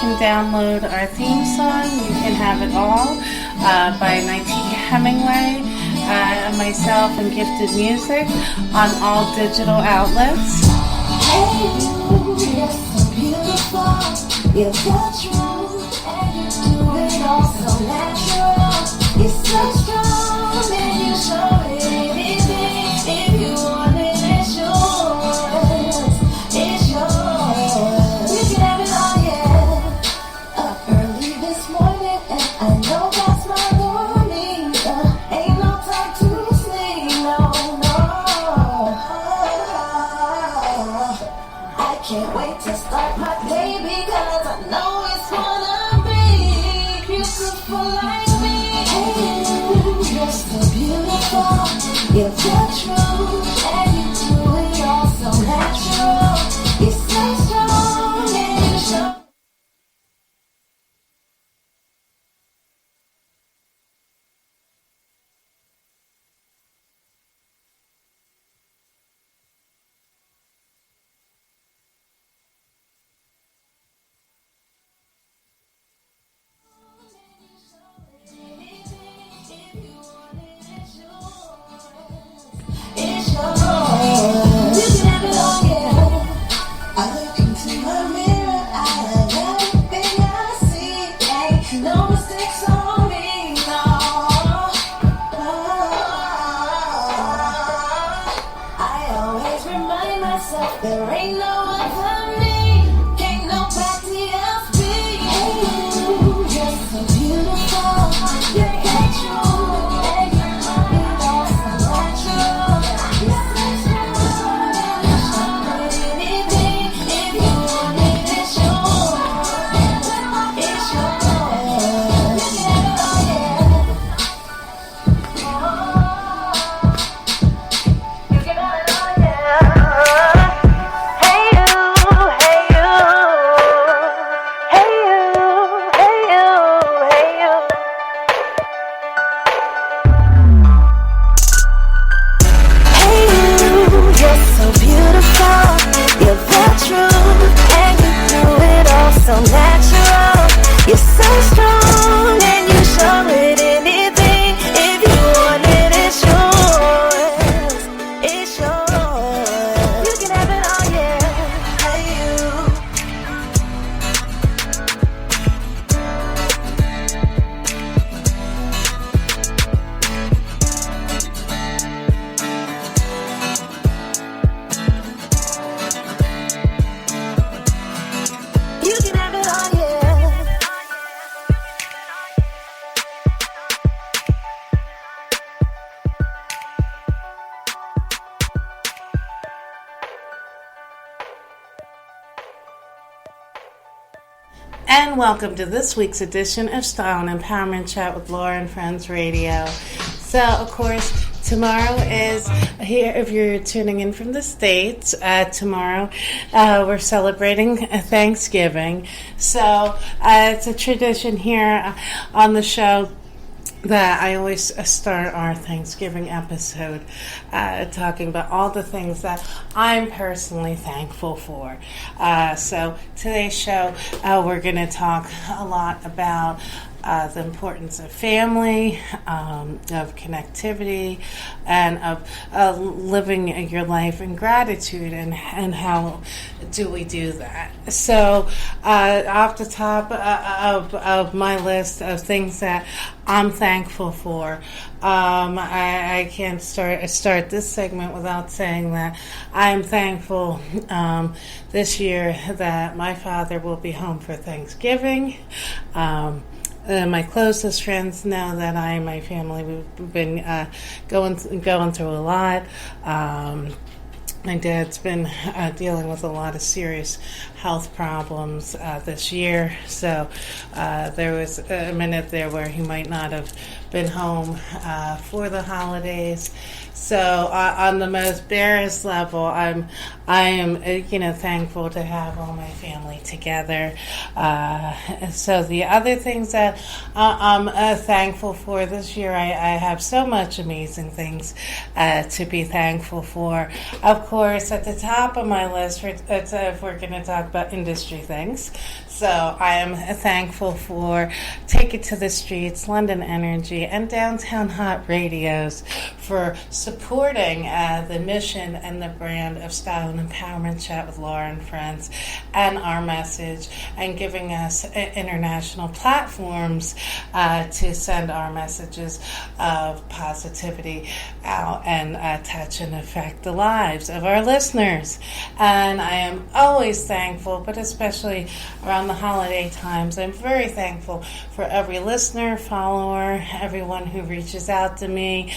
can download our theme song, You Can Have It All, by 19 Hemingway, and myself and Gifted Music on all digital outlets. Hey, you're so beautiful, you're the truth, and you do it all so natural. You're so strong, and you show it anything. If you want it, it's yours, it's yours. You can have it all, yeah. Up early this morning, and I know that's my warning. Ain't no time to sleep, no, no. I can't wait to start my day because I know it's gonna be beautiful like me. Hey, you're so beautiful, you're the truth, and you do it all so natural. You're so strong and you show. It's yours. You can have it all, yeah. I look into my mirror, I love everything I see. Ain't no mistakes on me, no. I always remind myself there ain't no other me. Can't nobody else be. Hey, you're so beautiful, you're the truth, and you do it all so natural. You're so strong, and you show it anything. If you want it, it's yours, it's yours. You can have it all, yeah. You can have it all, yeah. Hey you, hey you, hey you, hey you, hey you. Hey you, you're so beautiful, you're the truth, and you do it all so natural. You're so strong and you show it anything. If you want it, it's yours, it's yours. You can have it all, yeah. Hey you. You can have it all, yeah. And welcome to this week's edition of Style and Empowerment Chat with Laura and Friends Radio. So, of course, tomorrow is here. If you're tuning in from the States, tomorrow we're celebrating Thanksgiving. So, it's a tradition here on the show that I always start our Thanksgiving episode talking about all the things that I'm personally thankful for. So today's show, we're going to talk a lot about the importance of family, of connectivity, and of living your life in gratitude, and how do we do that. So off the top of my list of things that I'm thankful for, I can't start this segment without saying that I'm thankful this year that my father will be home for Thanksgiving. My closest friends know that I and my family, we've been going through a lot. My dad's been dealing with a lot of serious health problems this year, so there was a minute there where he might not have been home for the holidays. So on the most barest level, I am thankful to have all my family together. So the other things that I'm thankful for this year, I have so much amazing things to be thankful for. Of course, at the top of my list, if we're going to talk about industry things, so I am thankful for Take It to the Streets, London Energy, and Downtown Hot Radios for supporting the mission and the brand of Style and Empowerment Chat with Laura and Friends and our message, and giving us international platforms to send our messages of positivity out and touch and affect the lives of our listeners. And I am always thankful, but especially around the holiday times, I'm very thankful for every listener, follower, everyone who reaches out to me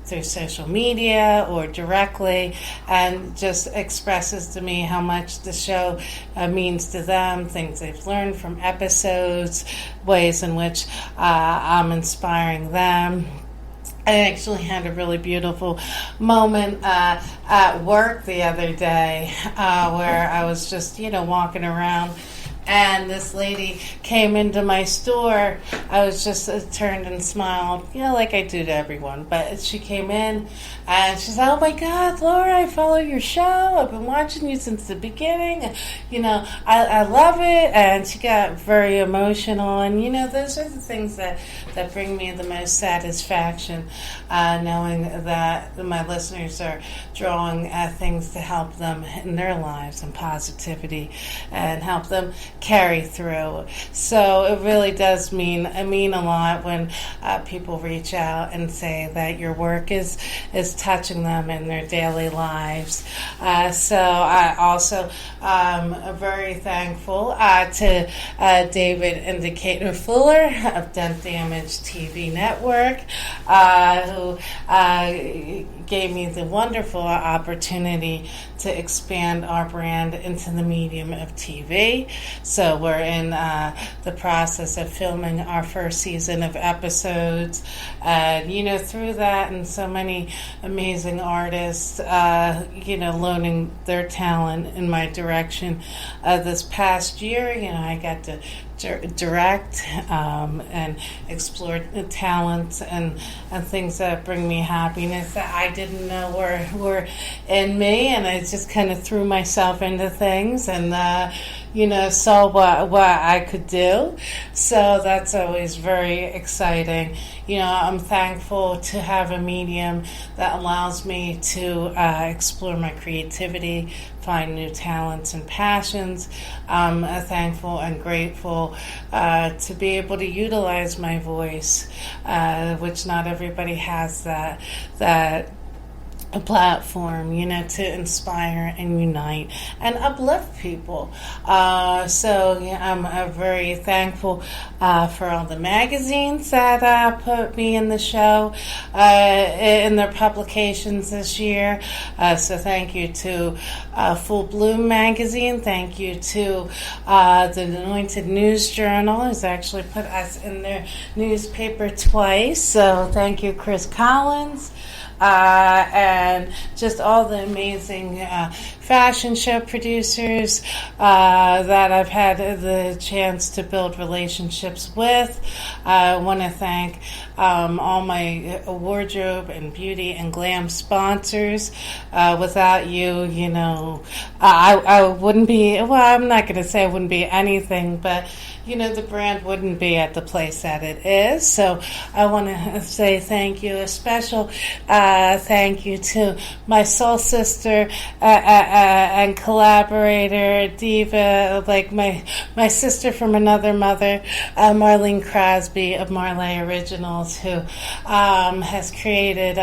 through social media or directly, and just expresses to me how much the show means to them, things they've learned from episodes, ways in which I'm inspiring them. I actually had a really beautiful moment at work the other day where I was just, walking around, and this lady came into my store. I was just turned and smiled, like I do to everyone. But she came in and she said, "Oh my God, Laura, I follow your show. I've been watching you since the beginning. I love it." And she got very emotional. And, those are the things that bring me the most satisfaction, knowing that my listeners are drawing things to help them in their lives and positivity and help them carry through. So it really does mean a lot when people reach out and say that your work is touching them in their daily lives. So I also very thankful to David Indicator Fuller of Dent Damage TV Network, who gave me the wonderful opportunity to expand our brand into the medium of TV. So we're in the process of filming our first season of episodes. And, through that, and so many amazing artists, loaning their talent in my direction. This past year, I got to direct and explore talents and things that bring me happiness that I didn't know were in me, and I just kind of threw myself into things and saw what I could do. So that's always very exciting. I'm thankful to have a medium that allows me to explore my creativity, find new talents and passions. I'm thankful and grateful to be able to utilize my voice, which not everybody has that a platform, to inspire and unite and uplift people. I'm very thankful for all the magazines that put me in the show in their publications this year. So thank you to Full Bloom magazine. Thank you to the Anointed News Journal, who's actually put us in their newspaper twice. So thank you, Chris Collins. And just all the amazing fashion show producers that I've had the chance to build relationships with. I want to thank all my wardrobe and beauty and glam sponsors. Without you, I wouldn't be, I'm not going to say I wouldn't be anything, but the brand wouldn't be at the place that it is. So I want to say thank you, a special thank you to my soul sister and collaborator, diva, like my sister from another mother, Marlene Crosby of Marley Originals, who has created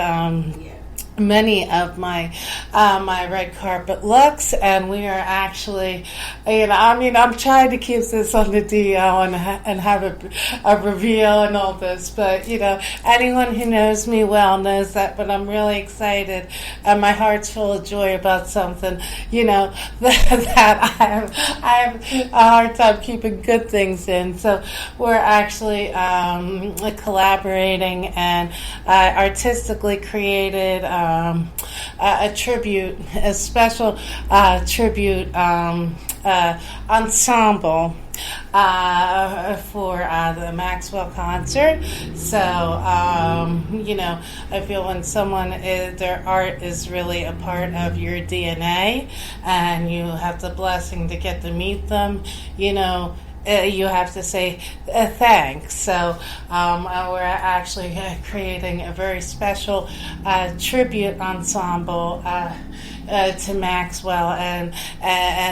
many of my red carpet looks, and we are actually, I'm trying to keep this on the DL and have a reveal and all this, but anyone who knows me well knows that. But I'm really excited, and my heart's full of joy about something, that I have a hard time keeping good things in. So we're actually collaborating and artistically created a tribute, a special tribute ensemble for the Maxwell concert. So, I feel when their art is really a part of your DNA, and you have the blessing to get to meet them, you have to say thanks. So we're actually creating a very special tribute ensemble to Maxwell and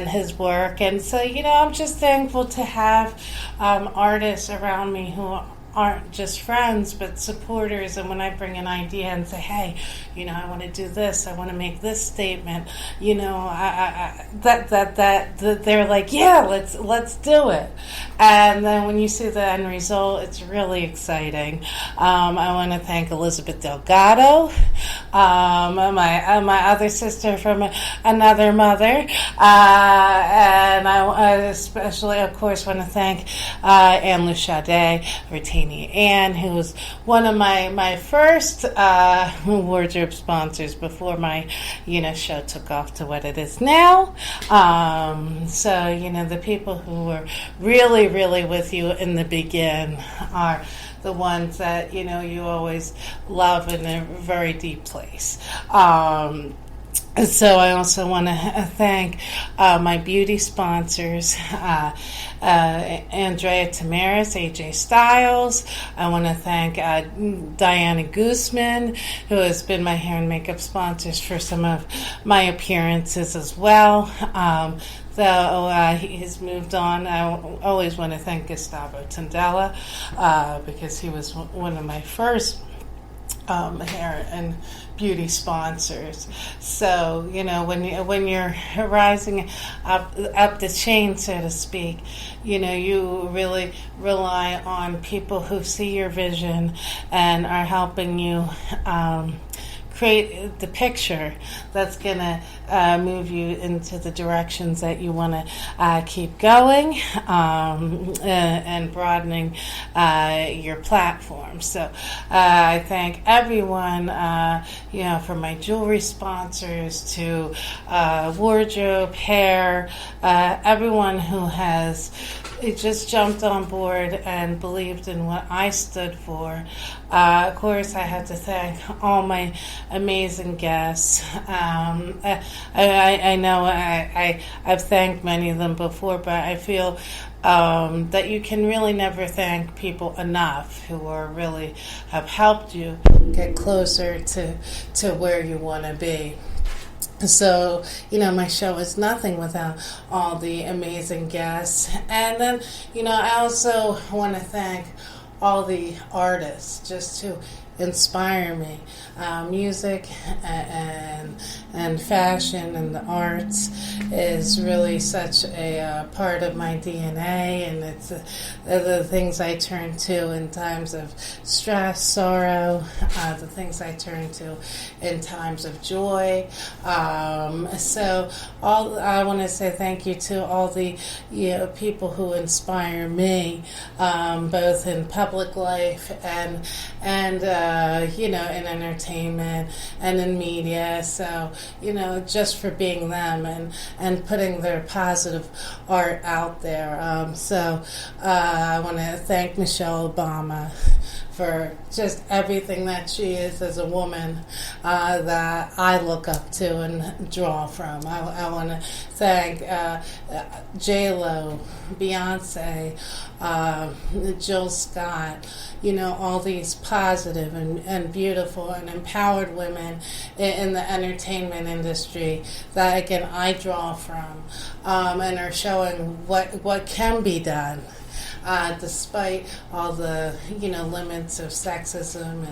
his work. And so, I'm just thankful to have artists around me who aren't just friends but supporters. And when I bring an idea and say, hey, I want to do this, I want to make this statement, that they're like, yeah, let's do it. And then when you see the end result, it's really exciting. I want to thank Elizabeth Delgado, my other sister from another mother, and I especially, of course, want to thank Anne Luchade, Retaining Anne, who was one of my first wardrobe sponsors before my show took off to what it is now. So the people who were really with you in the begin are the ones that you always love in a very deep place. So I also want to thank my beauty sponsors, Andrea Tamaris, AJ Styles. I want to thank Diana Guzman, who has been my hair and makeup sponsors for some of my appearances as well. Though he has moved on, I always want to thank Gustavo Tandela because he was one of my first hair and beauty sponsors. So when you're rising up the chain, so to speak, you really rely on people who see your vision and are helping you create the picture that's going to move you into the directions that you want to keep going, and broadening your platform. So I thank everyone, from my jewelry sponsors to wardrobe, hair, everyone who has just jumped on board and believed in what I stood for. Of course, I have to thank all my amazing guests. I know I've thanked many of them before, but I feel that you can really never thank people enough who are really have helped you get closer to where you want to be. So, my show is nothing without all the amazing guests. And then, I also want to thank all the artists just to inspire me. Music and fashion and the arts is really such a part of my DNA, and it's the things I turn to in times of stress, sorrow, the things I turn to in times of joy. So I want to say thank you to all the people who inspire me, both in public life and in entertainment and in media. So, just for being them and putting their positive art out there. I want to thank Michelle Obama for just everything that she is as a woman that I look up to and draw from. I want to thank J-Lo, Beyonce, Jill Scott, all these positive and beautiful and empowered women in the entertainment industry that, again, I draw from, and are showing what can be done. despite all the limits of sexism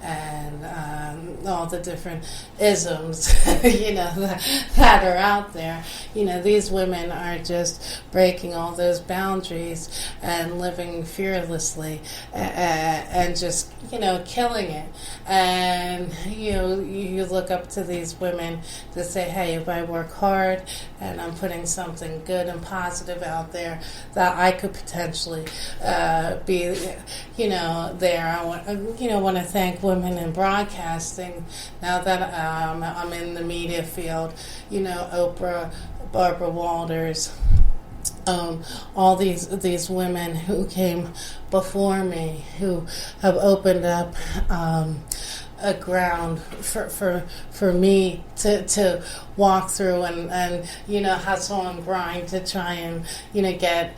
and all the different isms that are out there. These women are just breaking all those boundaries and living fearlessly and just killing it. And you look up to these women to say, hey, if I work hard and I'm putting something good and positive out there, that I could potentially be there. I want to thank women in broadcasting now that I'm in the media field. Oprah, Barbara Walters, all these women who came before me, who have opened up a ground for me to walk through and hustle and grind to try and get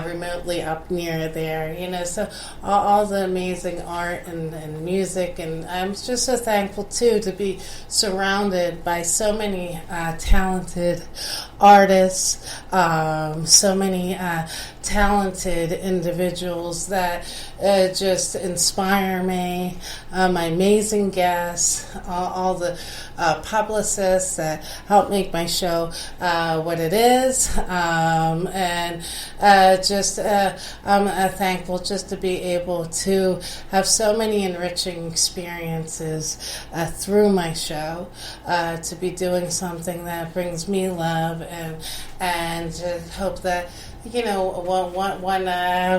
remotely up near there. So all the amazing art and music, and I'm just so thankful too to be surrounded by so many talented artists, so many talented individuals that just inspire me, my amazing guests, all the publicists that help make my show what it is, and I'm thankful just to be able to have so many enriching experiences through my show, to be doing something that brings me love, and to hope that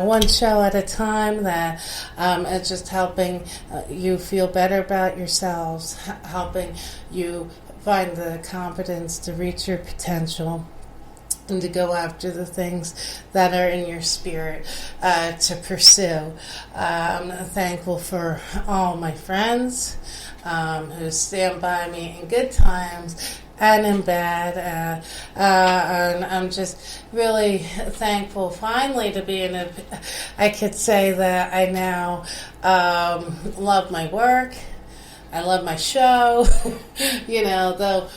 one show at a time, that it's just helping you feel better about yourselves, helping you find the confidence to reach your potential and to go after the things that are in your spirit to pursue. I'm thankful for all my friends who stand by me in good times and in bad, and I'm just really thankful finally to be I could say that I now love my work. I love my show, though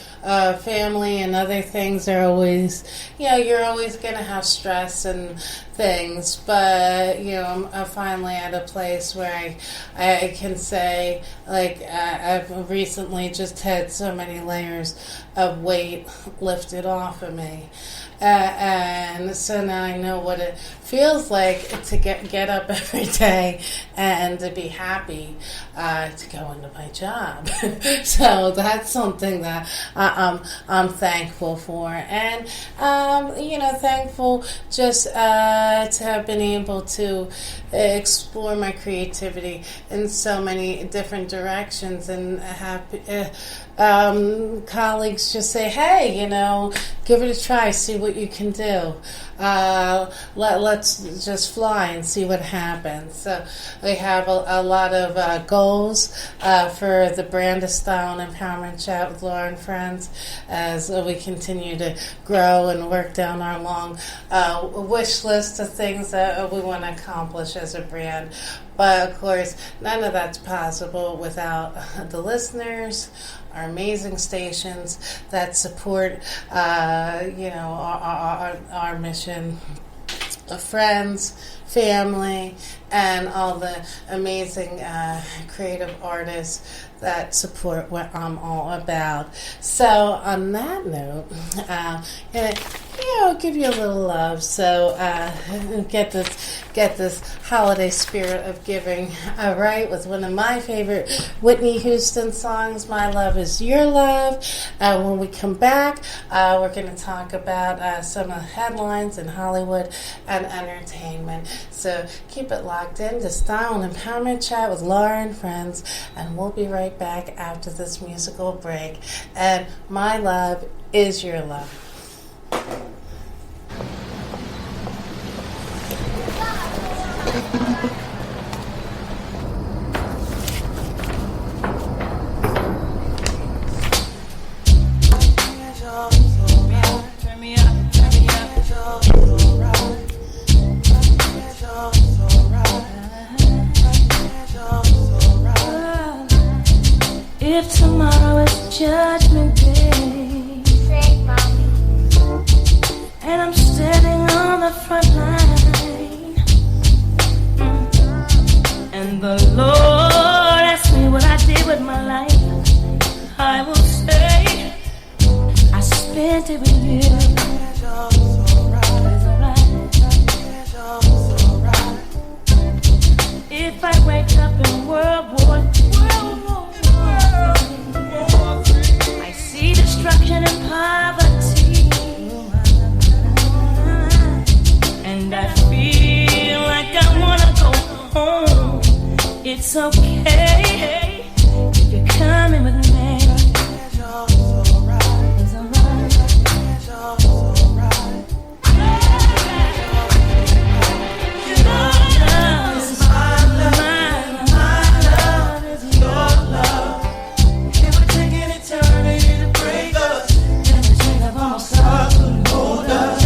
family and other things are always, you're always going to have stress and things, but, I'm finally at a place where I can say, I've recently just had so many layers of weight lifted off of me. And so now I know what it feels like to get up every day and to be happy to go into my job. So that's something that I'm thankful for, and thankful just to have been able to explore my creativity in so many different directions, and have colleagues just say, hey, give it a try, see what you can do. Let's just fly and see what happens. So we have a lot of goals for the Brand of Style and Empowerment Chat with Laura and Friends as we continue to grow and work down our long wish list of things that we want to accomplish as a brand. But of course, none of that's possible without the listeners, our amazing stations that support, our mission, friends, family, and all the amazing creative artists that support what I'm all about. So on that note, I'll give you a little love. So get this holiday spirit of giving right with one of my favorite Whitney Houston songs, My Love Is Your Love. When we come back, we're going to talk about some of the headlines in Hollywood and entertainment. So keep it locked in to Style and Empowerment Chat with Laura and Friends, and we'll be right back after this musical break. And my love is your love. If tomorrow is judgment day, say, mommy, spent it with you. It's alright. If I wake up in World War I see destruction and poverty, and I feel like I wanna go home. It's okay if you're coming with me. It's alright. It's alright. It's alright. Your love is my love. My love is your love. It would take an eternity to break us, and the chain of our stars couldn't hold us.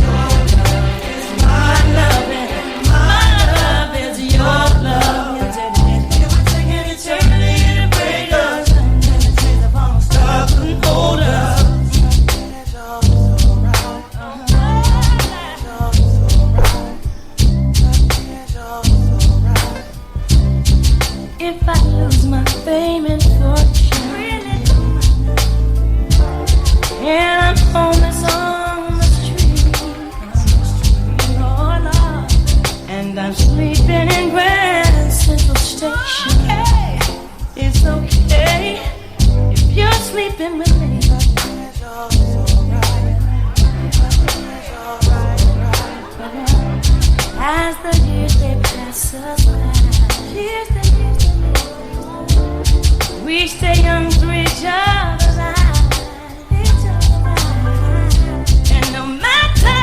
It's my love, and my love is your love. It would take an eternity to break us, and the chains of our stars couldn't hold us. It's alright. If I lose my fame and fortune, and I'm homeless on the street, oh Lord, and I'm sleeping in Grand Central Station, it's okay if you're sleeping with me. As the years they pass us by, we stay young through each other's eyes. And no matter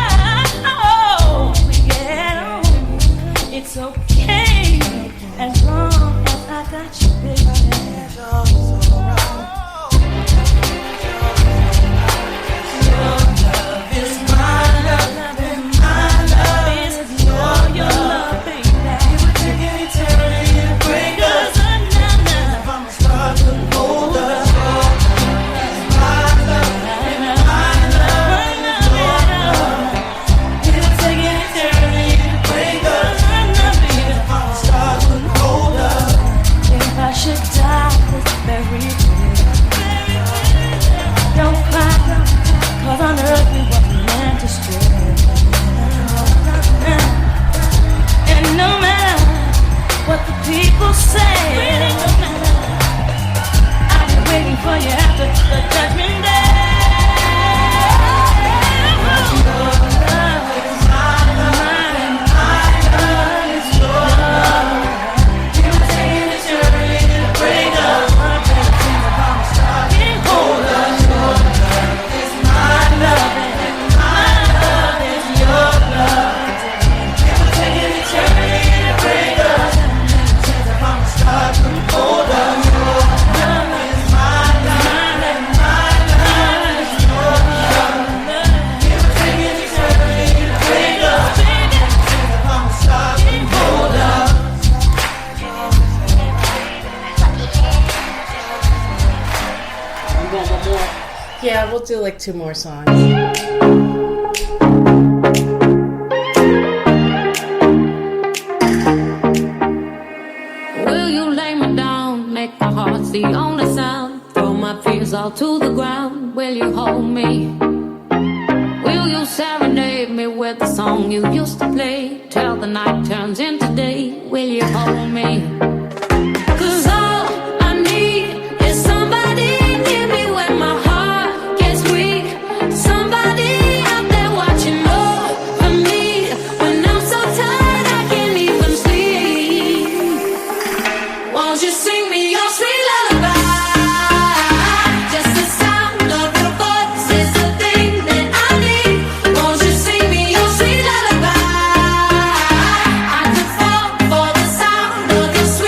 how we get on, it's okay as long as I got you, baby. Your love is my love, and my love is your love, baby. It would take an eternity to break us. If I'm a star, couldn't hold us. My love, and my love, your love. It would take an eternity to break us. If I'm a star, couldn't hold us. If I should die this very day, don't cry, 'cause on earth we wasn't meant to stray. And no matter what the people say, I'll be waiting for you after the judgment day. Your love is my love, my love is your love. It would take an eternity to break us. Can't hold us. Your love is my love, and my love is your love. It would take an eternity to break us. Couldn't hold us. Your love is my love, and my love is your love. It would take an eternity to break us. Couldn't hold us. You want one more? Yeah, we'll do like 2 more songs. Will you lay me down, make my heart the only sound, throw my fears all to the ground? Will you hold me? Will you serenade me with the song you used to play till the night turns into day? Will you hold me? 'Cause all I need is somebody near me when my heart gets weak. Somebody out there watching over me when I'm so tired I can't even sleep. Won't you sing me your sweet lullaby? Just the sound of your voice is the thing that I need. Won't you sing me your sweet lullaby? I could fall for the sound of your sweet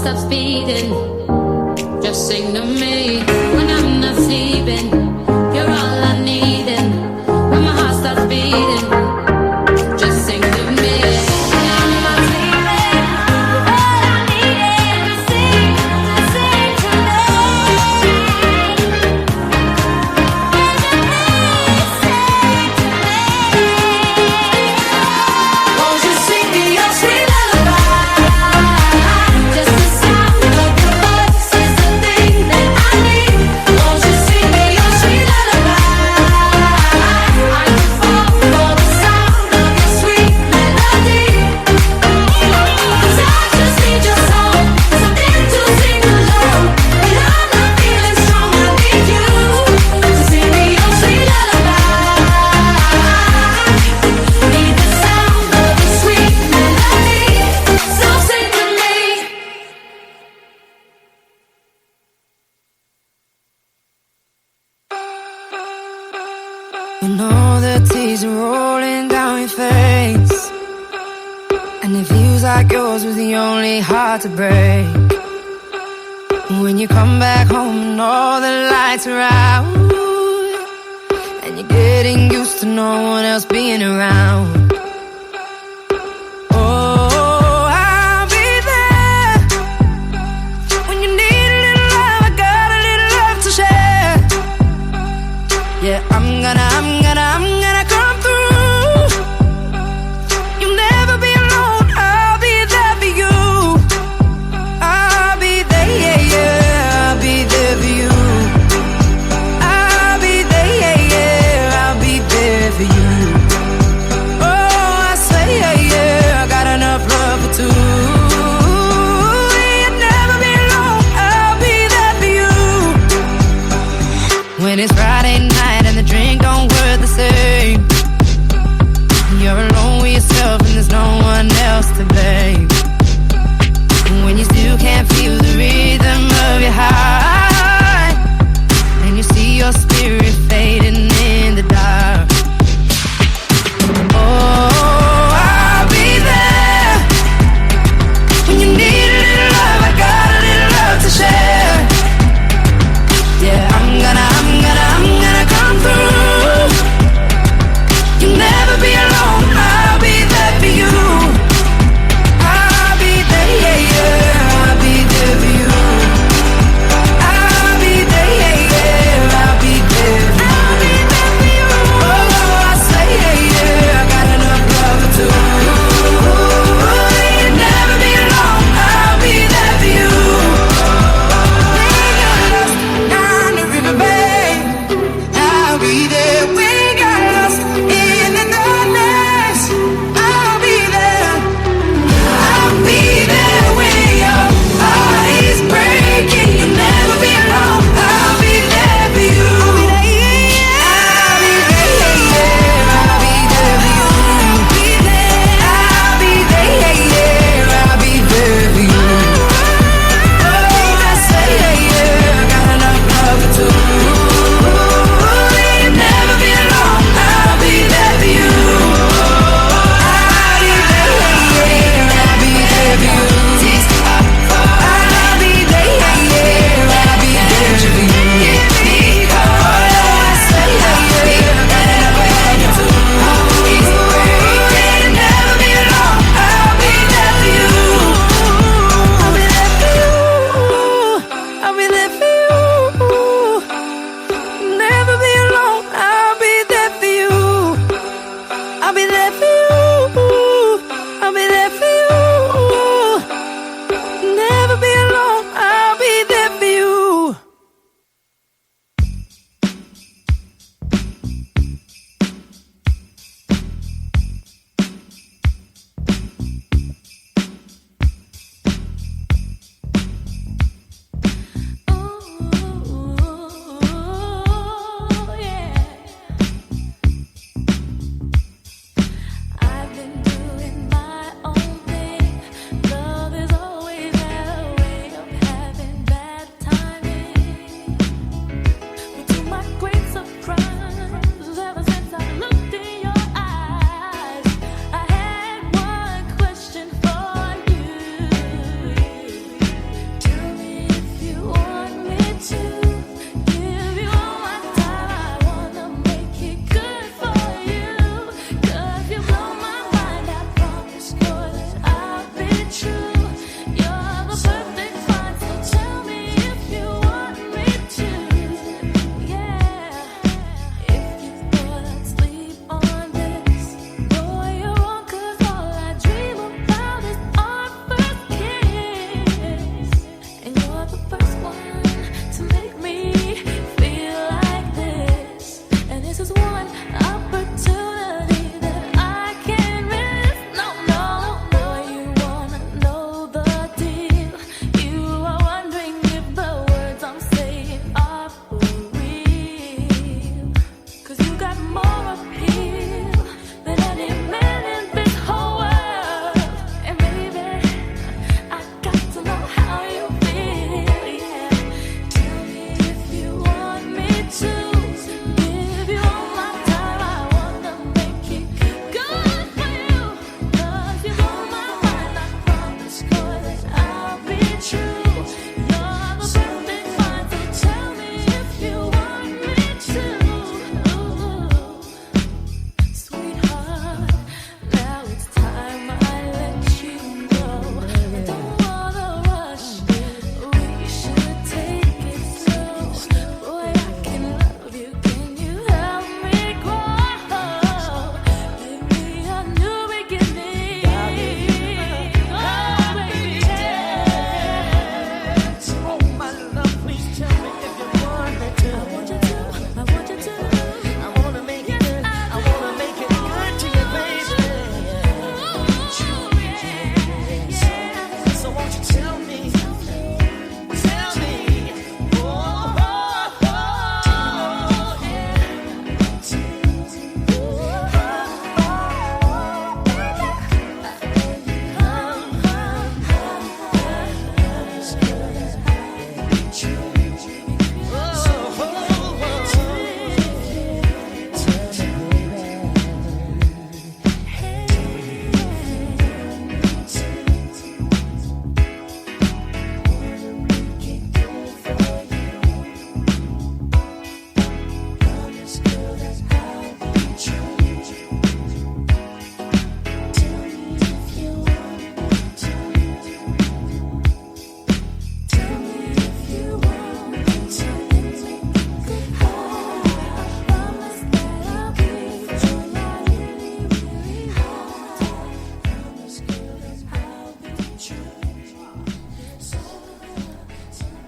stops beating, just sing to me when I'm not sleeping. You're all I need, and when my heart starts beating, just sing to me. When I'm not sleeping, you're all I need, and just sing to me. Won't you sing me your sweet lullaby? Just the sound of your voice is the thing that I need. Won't you sing me your sweet lullaby? I can fall for the sound of your sweet melody. 'Cause I just need your song, something to sing along. When I'm not feeling strong, I need you to sing me your sweet lullaby. Need the sound of your sweet melody, so sing to me. You know the tears are rolling down your face, and it feels like yours was the only heart to break. When you come back home and all the lights are out, and you're getting used to no one else being around. Oh, I'll be there when you need a little love. I got a little love to share. Yeah, I'm gonna come through. You'll never be alone. I'll be there for you. I'll be there, yeah, yeah. I'll be there for you. I'll be there, yeah, yeah. I'll be there for you. Oh,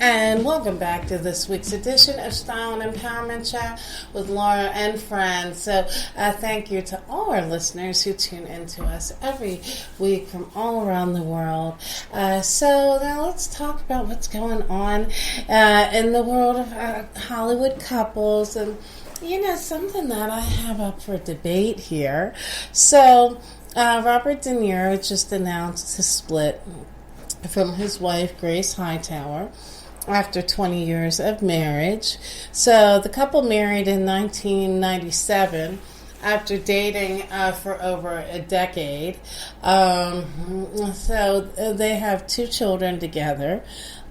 And welcome back to this week's edition of Style and Empowerment Chat with Laura and friends. So thank you to all our listeners who tune into us every week from all around the world. So now let's talk about what's going on in the world of Hollywood couples, and something that I have up for debate here. So Robert De Niro just announced his split from his wife Grace Hightower after 20 years of marriage. So the couple married in 1997 after dating for over a decade. So they have 2 children together,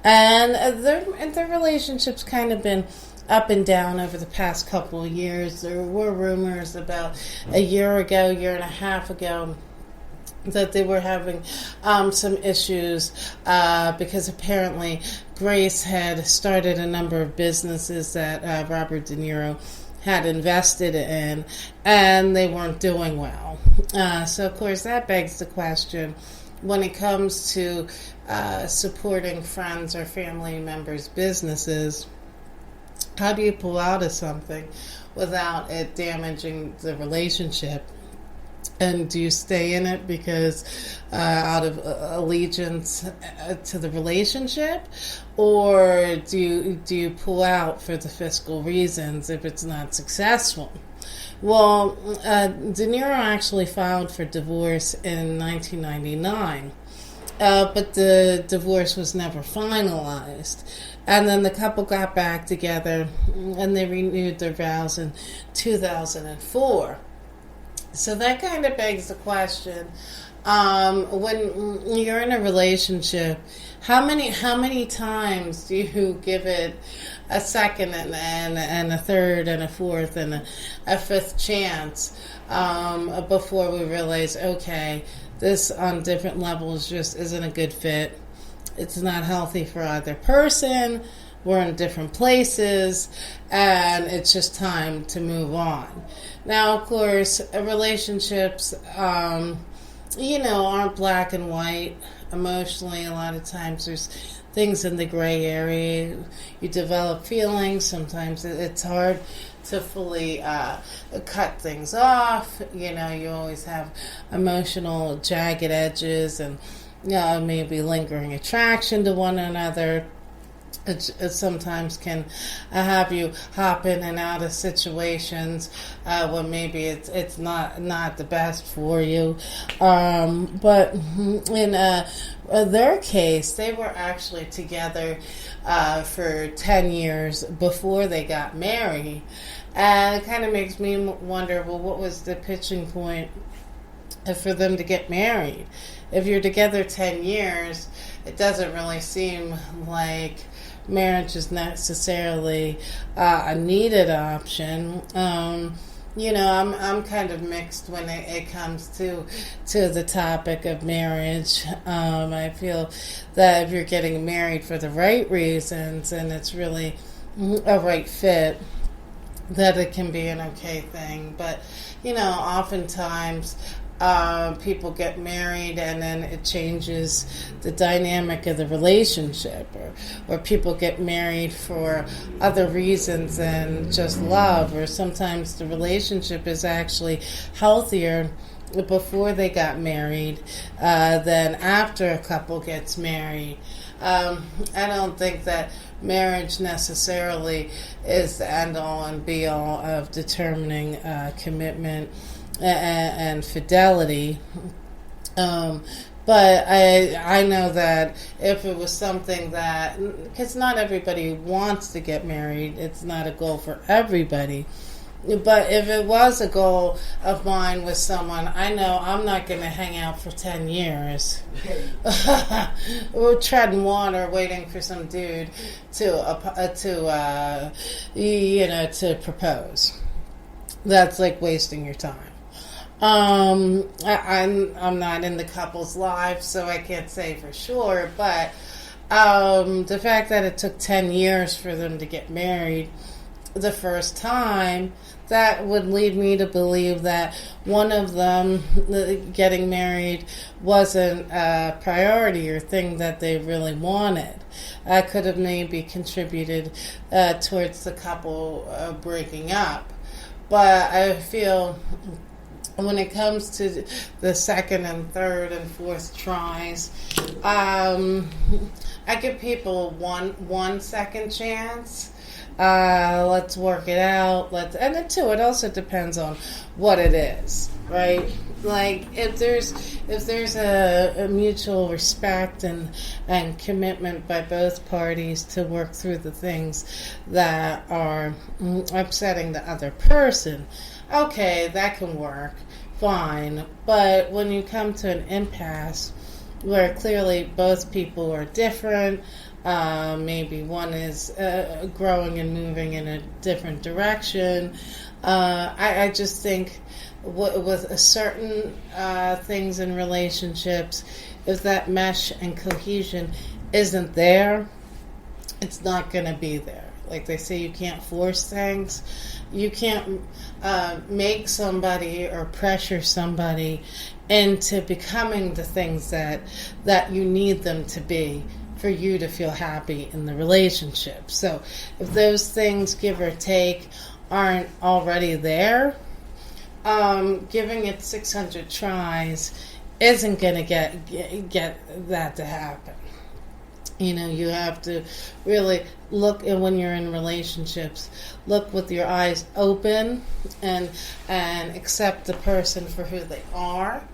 and their relationship's kind of been up and down over the past couple of years. There were rumors about a year and a half ago that they were having some issues because apparently Grace had started a number of businesses that Robert De Niro had invested in, and they weren't doing well. So, of course, that begs the question, when it comes to supporting friends or family members' businesses, how do you pull out of something without it damaging the relationship? And do you stay in it because out of allegiance to the relationship, or do you pull out for the fiscal reasons if it's not successful? Well, De Niro actually filed for divorce in 1999, but the divorce was never finalized. And then the couple got back together and they renewed their vows in 2004. So that kind of begs the question, when you're in a relationship, how many times do you give it a second and a third and a fourth and a fifth chance before we realize, okay, this on different levels just isn't a good fit. It's not healthy for either person. We're in different places, and it's just time to move on. Now, of course, relationships, aren't black and white. Emotionally, a lot of times there's things in the gray area. You develop feelings. Sometimes it's hard to fully cut things off. You always have emotional jagged edges and maybe lingering attraction to one another. It sometimes can have you hop in and out of situations when maybe it's not the best for you. But in their case, they were actually together for 10 years before they got married. And it kind of makes me wonder, well, what was the pitching point for them to get married? If you're together 10 years, it doesn't really seem like marriage is necessarily a needed option. I'm kind of mixed when it comes to the topic of marriage. I feel that if you're getting married for the right reasons and it's really a right fit, that it can be an okay thing. But oftentimes people get married and then it changes the dynamic of the relationship, or people get married for other reasons than just love, or sometimes the relationship is actually healthier before they got married than after a couple gets married. I don't think that marriage necessarily is the end-all and be-all of determining commitment and fidelity. But I know that if it was something that, because not everybody wants to get married, it's not a goal for everybody. But if it was a goal of mine with someone, I know I'm not going to hang out for 10 years. We're treading water waiting for some dude to propose. That's like wasting your time. I'm not in the couple's lives, so I can't say for sure, but the fact that it took 10 years for them to get married the first time, that would lead me to believe that one of them, getting married, wasn't a priority or thing that they really wanted. I could have maybe contributed towards the couple breaking up. But I feel when it comes to the second and third and fourth tries, I give people one second chance. Let's work it out. And then too, it also depends on what it is, right? Like if there's a mutual respect and commitment by both parties to work through the things that are upsetting the other person, okay, that can work, fine. But when you come to an impasse where clearly both people are different, maybe one is growing and moving in a different direction. I just think with a certain things in relationships, if that mesh and cohesion isn't there, it's not going to be there. Like they say, you can't force things. You can't make somebody or pressure somebody into becoming the things that you need them to be for you to feel happy in the relationship. So if those things, give or take, aren't already there, giving it 600 tries isn't going to get that to happen. You know, you have to really look, and when you're in relationships, look with your eyes open and accept the person for who they are.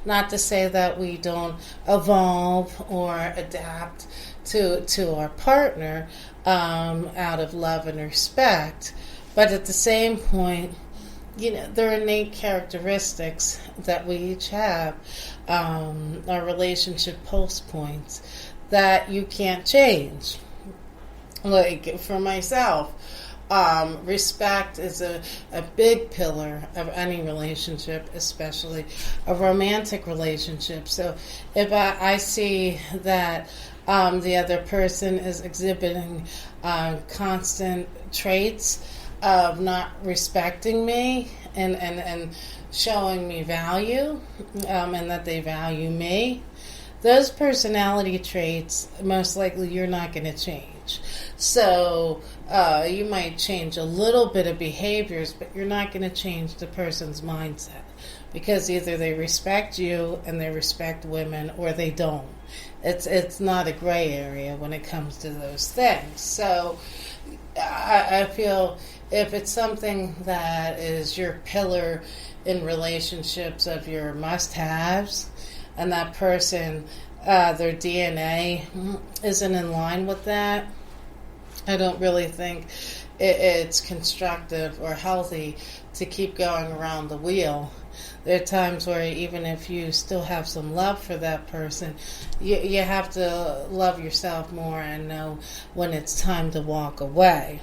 Not to say that we don't evolve or adapt to our partner out of love and respect, but at the same point, you know, there are innate characteristics that we each have, our relationship pulse points, that you can't change. Like for myself, respect is a big pillar of any relationship, especially a romantic relationship. So if I see that the other person is exhibiting constant traits of not respecting me and showing me value, and that they value me, those personality traits, most likely you're not going to change. So you might change a little bit of behaviors, but you're not going to change the person's mindset, because either they respect you and they respect women, or they don't. It's not a gray area when it comes to those things. So I feel if it's something that is your pillar in relationships of your must-haves, and that person, their DNA isn't in line with that, I don't really think it's constructive or healthy to keep going around the wheel. There are times where even if you still have some love for that person, you have to love yourself more and know when it's time to walk away.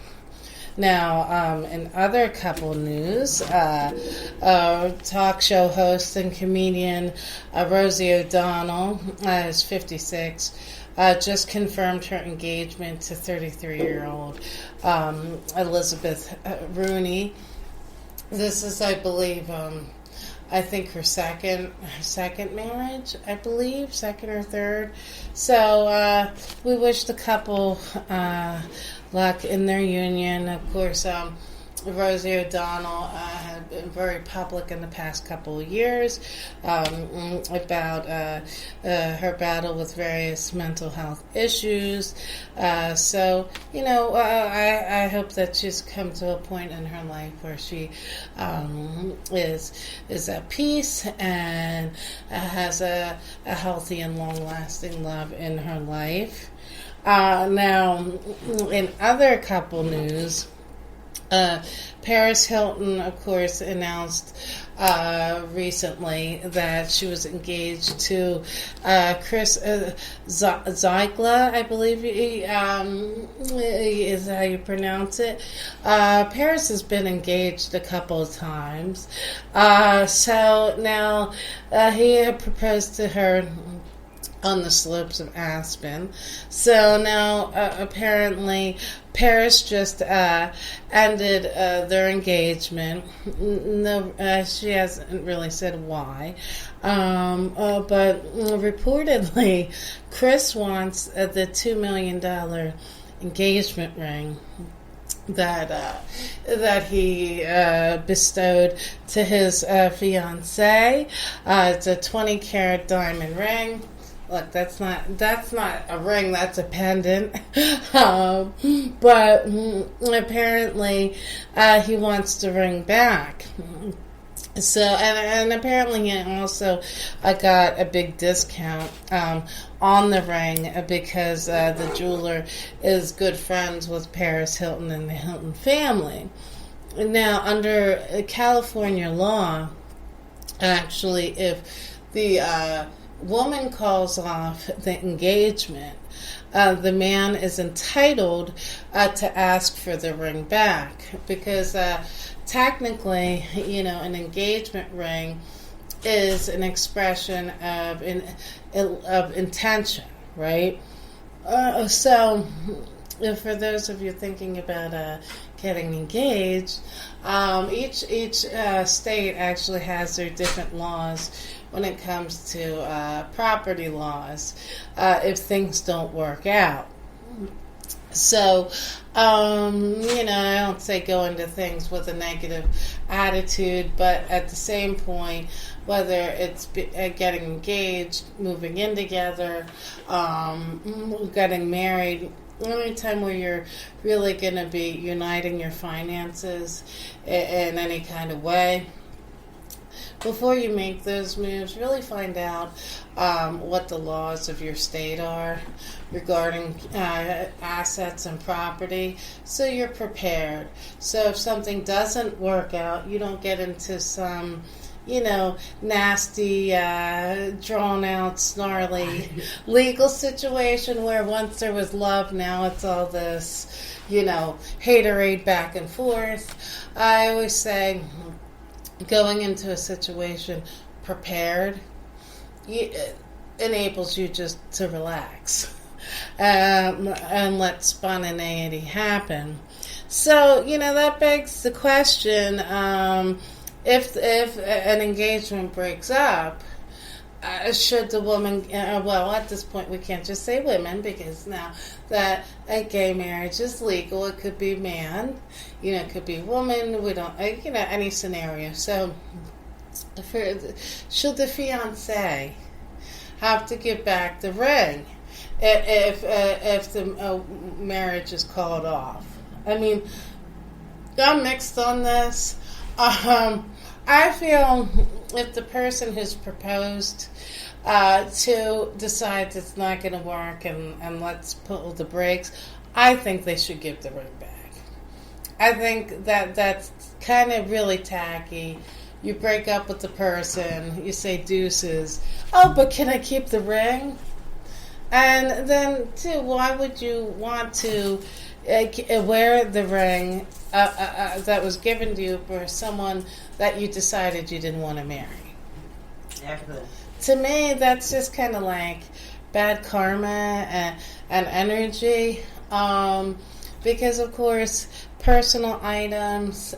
Now, in other couple news, talk show host and comedian Rosie O'Donnell is 56. Just confirmed her engagement to 33-year-old Elizabeth Rooney. This is, I believe, I think her second marriage, I believe, second or third. So we wish the couple luck in their union. Of course, Rosie O'Donnell had been very public in the past couple of years about her battle with various mental health issues. So, you know, I hope that she's come to a point in her life where she is at peace and has a healthy and long-lasting love in her life. Now, in other couple news, Paris Hilton, of course, announced recently that she was engaged to Chris Ziegler, I believe is how you pronounce it. Paris has been engaged a couple of times. So now he had proposed to her on the slopes of Aspen. So now, apparently, Paris just ended their engagement. No, she hasn't really said why. But reportedly, Chris wants the $2 million engagement ring that he bestowed to his fiancée. It's a 20-carat diamond ring. Look, that's not a ring. That's a pendant. But apparently, he wants the ring back. So, and apparently he also got a big discount on the ring because the jeweler is good friends with Paris Hilton and the Hilton family. Now, under California law, actually, if the woman calls off the engagement, the man is entitled to ask for the ring back because technically, an engagement ring is an expression of intention, right? So, for those of you thinking about getting engaged, each state actually has their different laws when it comes to property laws if things don't work out. So, I don't say go into things with a negative attitude, but at the same point, whether it's getting engaged, moving in together, getting married, any time where you're really going to be uniting your finances in any kind of way, before you make those moves, really find out what the laws of your state are regarding assets and property, so you're prepared. So if something doesn't work out, you don't get into some, nasty, drawn-out, snarly legal situation where once there was love, now it's all this, haterade back and forth. I always say, going into a situation prepared enables you just to relax and let spontaneity happen. So, that begs the question, if an engagement breaks up, should the woman, well, at this point we can't just say women because now that a gay marriage is legal, it could be man, it could be woman, we don't, any scenario. So, should the fiancé have to give back the ring if the marriage is called off? I mean, I'm mixed on this. I feel if the person who's proposed to decides it's not going to work and let's pull the brakes, I think they should give the ring back. I think that's kind of really tacky. You break up with the person, you say deuces. Oh, but can I keep the ring? And then, too, why would you want to wear the ring that was given to you for someone that you decided you didn't want to marry? Exactly. To me, that's just kind of like bad karma and energy. Because, of course, personal items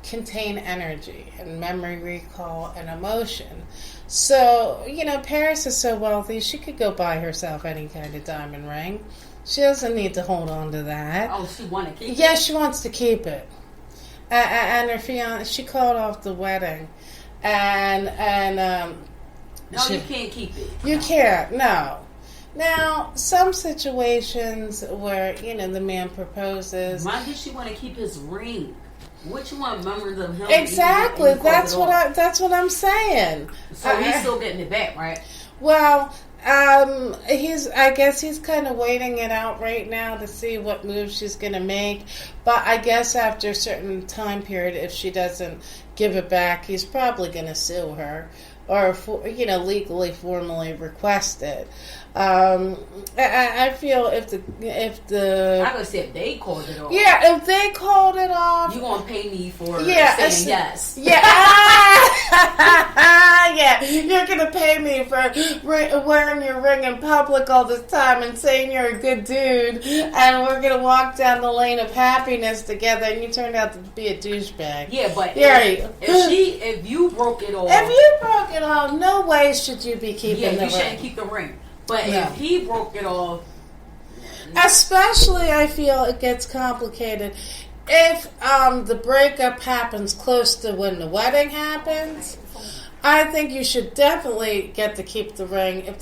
contain energy and memory recall and emotion. So, Paris is so wealthy, she could go buy herself any kind of diamond ring. She doesn't need to hold on to that. Oh, she want to keep it? Yeah, she wants to keep it. And her fiance, she called off the wedding. No, you can't keep it. You can't, no. Now, some situations where, the man proposes. Why does she want to keep his ring? What you want memories of him? Exactly. That's what I'm saying. So he's still getting it back, right? Well, I guess he's kind of waiting it out right now to see what move she's going to make. But I guess after a certain time period, if she doesn't give it back, he's probably going to sue her or, legally, formally request it. I feel if the I would say if they called it off. Yeah, if they called it off, you gonna pay me for saying yes? Yeah, yeah, you're gonna pay pay me for wearing your ring in public all the time and saying you're a good dude, and we're gonna walk down the lane of happiness together, and you turned out to be a douchebag. Yeah, but if you broke it off, no way should you be keeping the ring. You shouldn't keep the ring. But if he broke it off, especially, I feel it gets complicated if the breakup happens close to when the wedding happens. I think you should definitely get to keep the ring if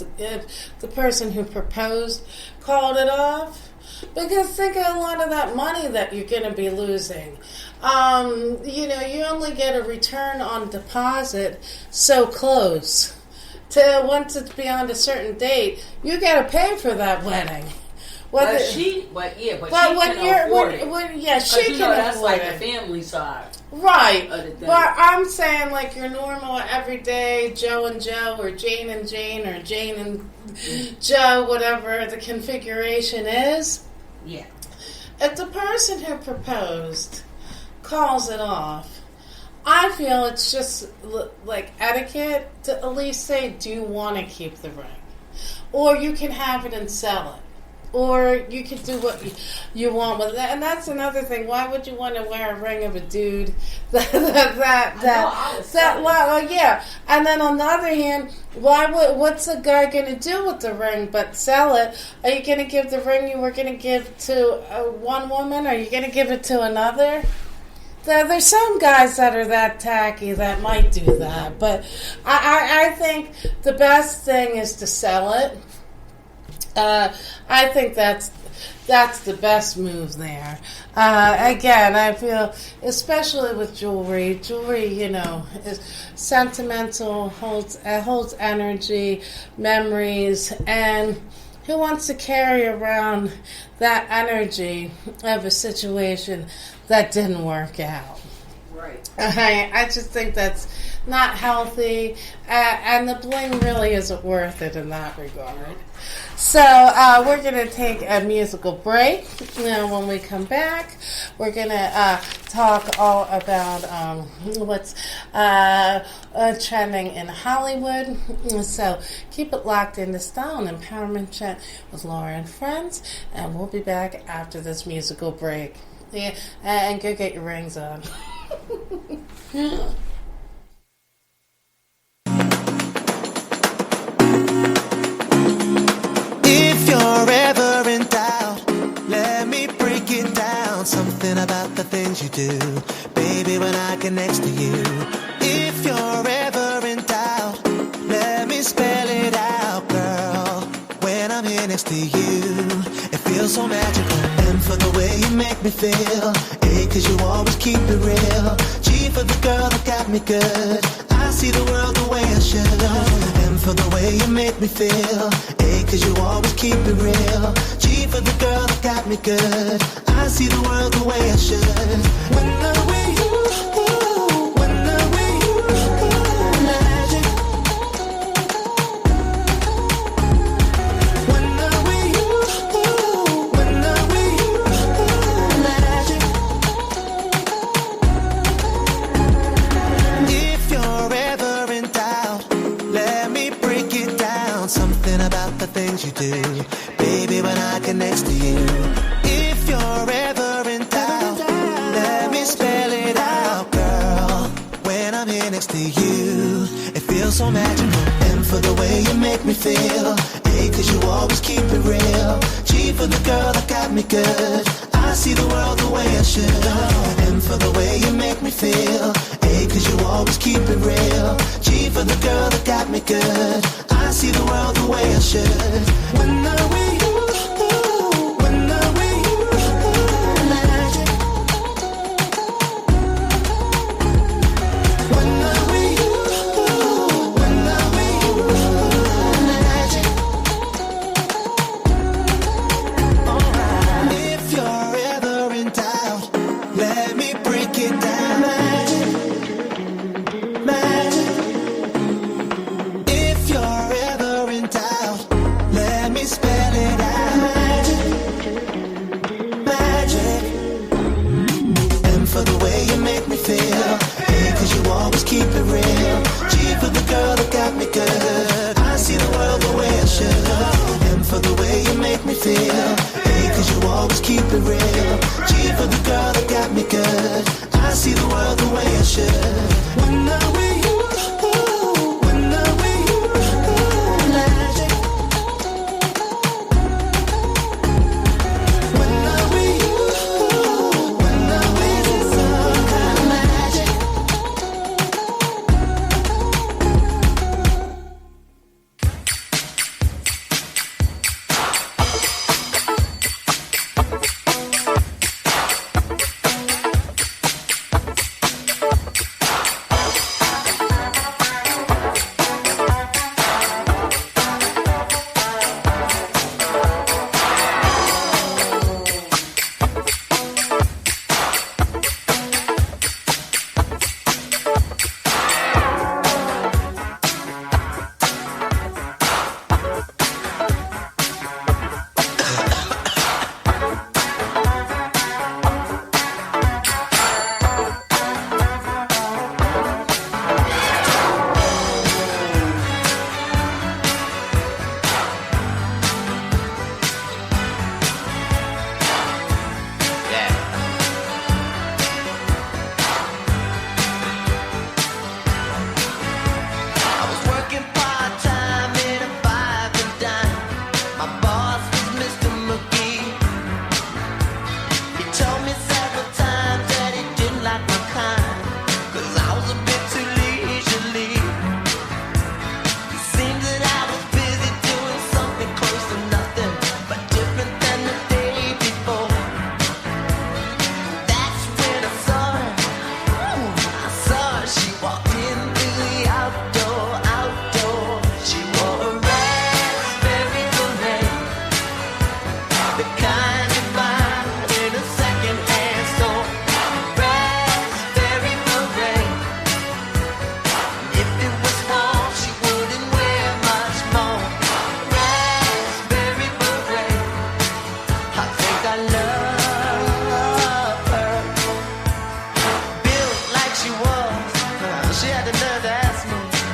the person who proposed called it off. Because think of a lot of that money that you're going to be losing. You only get a return on deposit so close to once it's beyond a certain date. You got to pay for that wedding. She can afford it. She can that's afford like it. the family side. Right. But I'm saying like your normal everyday Joe and Joe or Jane and Jane or Jane and Joe, whatever the configuration is. Yeah. If the person who proposed calls it off, I feel it's just like etiquette to at least say, do you want to keep the ring? Or you can have it and sell it. Or you can do what you want with it. And that's another thing. Why would you want to wear a ring of a dude yeah. And then on the other hand, what's a guy going to do with the ring but sell it? Are you going to give the ring you were going to give to one woman? Are you going to give it to another? There's some guys that are that tacky that might do that. But I think the best thing is to sell it. I think that's the best move there. Again, I feel, especially with jewelry, is sentimental, holds energy, memories, and who wants to carry around that energy of a situation that didn't work out? Right. I just think that's not healthy, and the bling really isn't worth it in that regard. So we're going to take a musical break. When we come back, we're going to talk all about what's trending in Hollywood. So keep it locked into Style and Empowerment Chat with Laura and Friends, and we'll be back after this musical break. Yeah, and go get your rings on. If you're ever in doubt, let me break it down. Something about the things you do, baby, when I get next to you. If you're ever in doubt, let me spell it out, girl. When I'm here next to you, it feels so magical. M for the way you make me feel. A, 'cause you always keep it real. G for the girl that got me good. I see the world the way I should. M for the way you make me feel. A, 'cause you always keep it real. G for the girl that got me good. I see the world the way I should. When I'm with you, when I'm with you, magic. When I'm with you, when I'm with you, magic. If you're ever in doubt, let me break it down. Something about the things you do, baby, when I get next to you. If you're ever in doubt, let me spell it out, girl. When I'm here next to you, it feels so magical. M for the way you make me feel. A, 'cause you always keep it real. G for the girl that got me good. I see the world the way I should. M for the way you make me feel. A, 'cause you always keep it real. G for the girl that got me good. I see the world the way I should. When I'm with you, when I'm with you, magic. When I'm with you, when I'm with you, magic. Alright. If you're ever in doubt, let me break it down. Magic, magic. If you're ever in doubt, let me spell it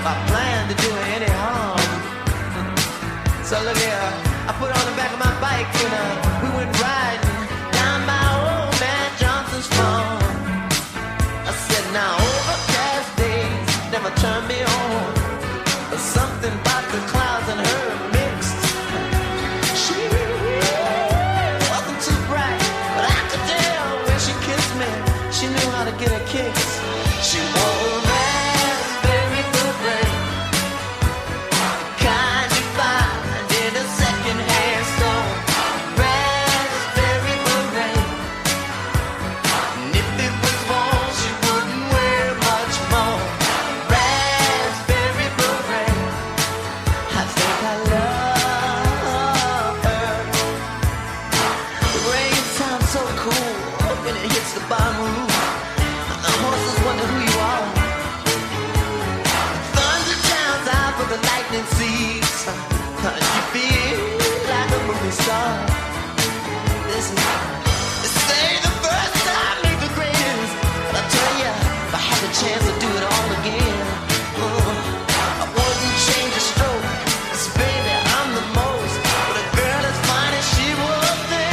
I plan to do her any harm. So look here, I put her on the back of my bike and we went riding down by old man Johnson's farm. I said, now overcast days never turn me on. There's something about the clouds and her mixed. She wasn't too bright, but I could tell when she kissed me, she knew how to get her kicks. She wore a raspberry beret, kind you find in a second-hand store. Raspberry beret, and if it was warm, she wouldn't wear much more. Raspberry beret, I think I love her. The rain sounds so cool when it hits the bottom roof. The horses wonder who you are. Thunder drowns out with the lightning seeds. You feel like a movie star. Listen, they say the first time make the greatest. But I tell ya, if I had the chance to do it all again, I wouldn't change a stroke. 'Cause baby, I'm the most. But a girl as fine as she was then,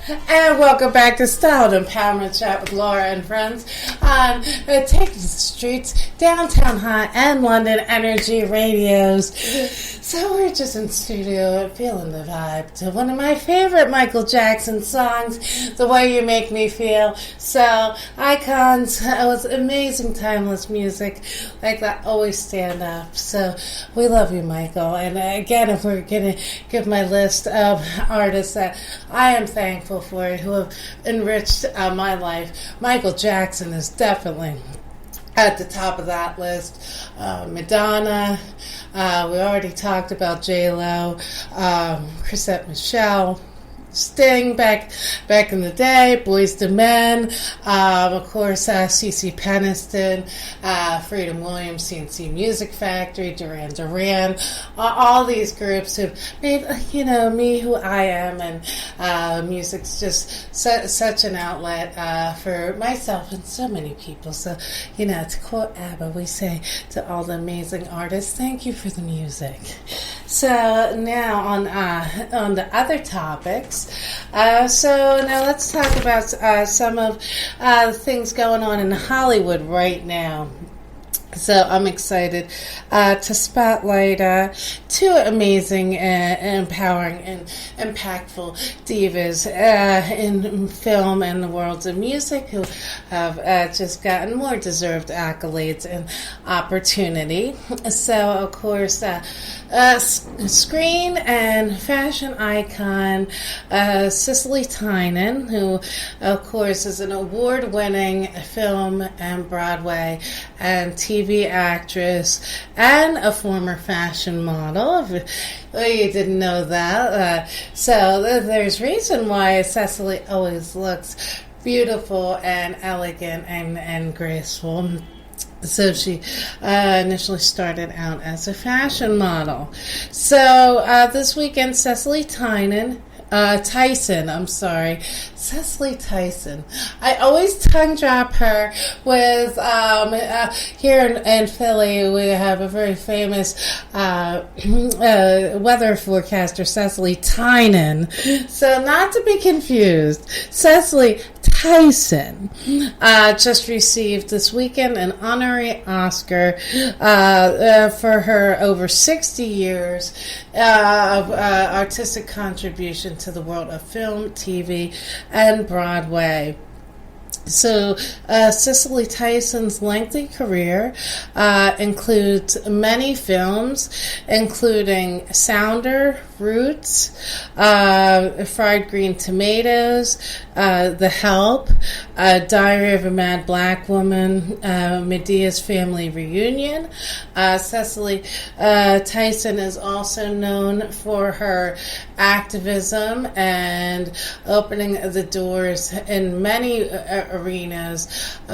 And welcome back to Style and Empowerment Chat with Laura and friends on Take the Streets, Downtown High, and London Energy Radios. So we're just in studio feeling the vibe to one of my favorite Michael Jackson songs, The Way You Make Me Feel. So, icons, it was amazing, timeless music like that always stand up. So, we love you, Michael. And again, if we're going to give my list of artists that I am thankful for who have enriched my life, Michael Jackson is definitely at the top of that list. Madonna, we already talked about J-Lo, Chrisette Michele, Sting back in the day, Boyz II Men, of course, CeCe Peniston, Freedom Williams, CNC Music Factory, Duran Duran, all these groups have made, me who I am, and music's just such an outlet for myself and so many people. So, to quote ABBA, we say to all the amazing artists, thank you for the music. So now on the other topics. So now let's talk about some of the things going on in Hollywood right now. So I'm excited to spotlight two amazing, empowering, and impactful divas in film and the worlds of music who have just gotten more deserved accolades and opportunity. So, of course, screen and fashion icon Cicely Tyson, who, of course, is an award-winning film and Broadway and TV actress and a former fashion model. You didn't know that. So there's reason why Cicely always looks beautiful and elegant and graceful. So she initially started out as a fashion model. So this weekend, Cicely Tyson, Cicely Tyson. I always tongue drop her with, here in Philly, we have a very famous weather forecaster, Cicely Tyson. So not to be confused, Cicely Tyson just received this weekend an honorary Oscar for her over 60 years of artistic contribution to the world of film, TV, and Broadway. So, Cicely Tyson's lengthy career includes many films, including Sounder, Roots, Fried Green Tomatoes, The Help, Diary of a Mad Black Woman, Medea's Family Reunion. Cicely Tyson is also known for her activism and opening the doors in many arenas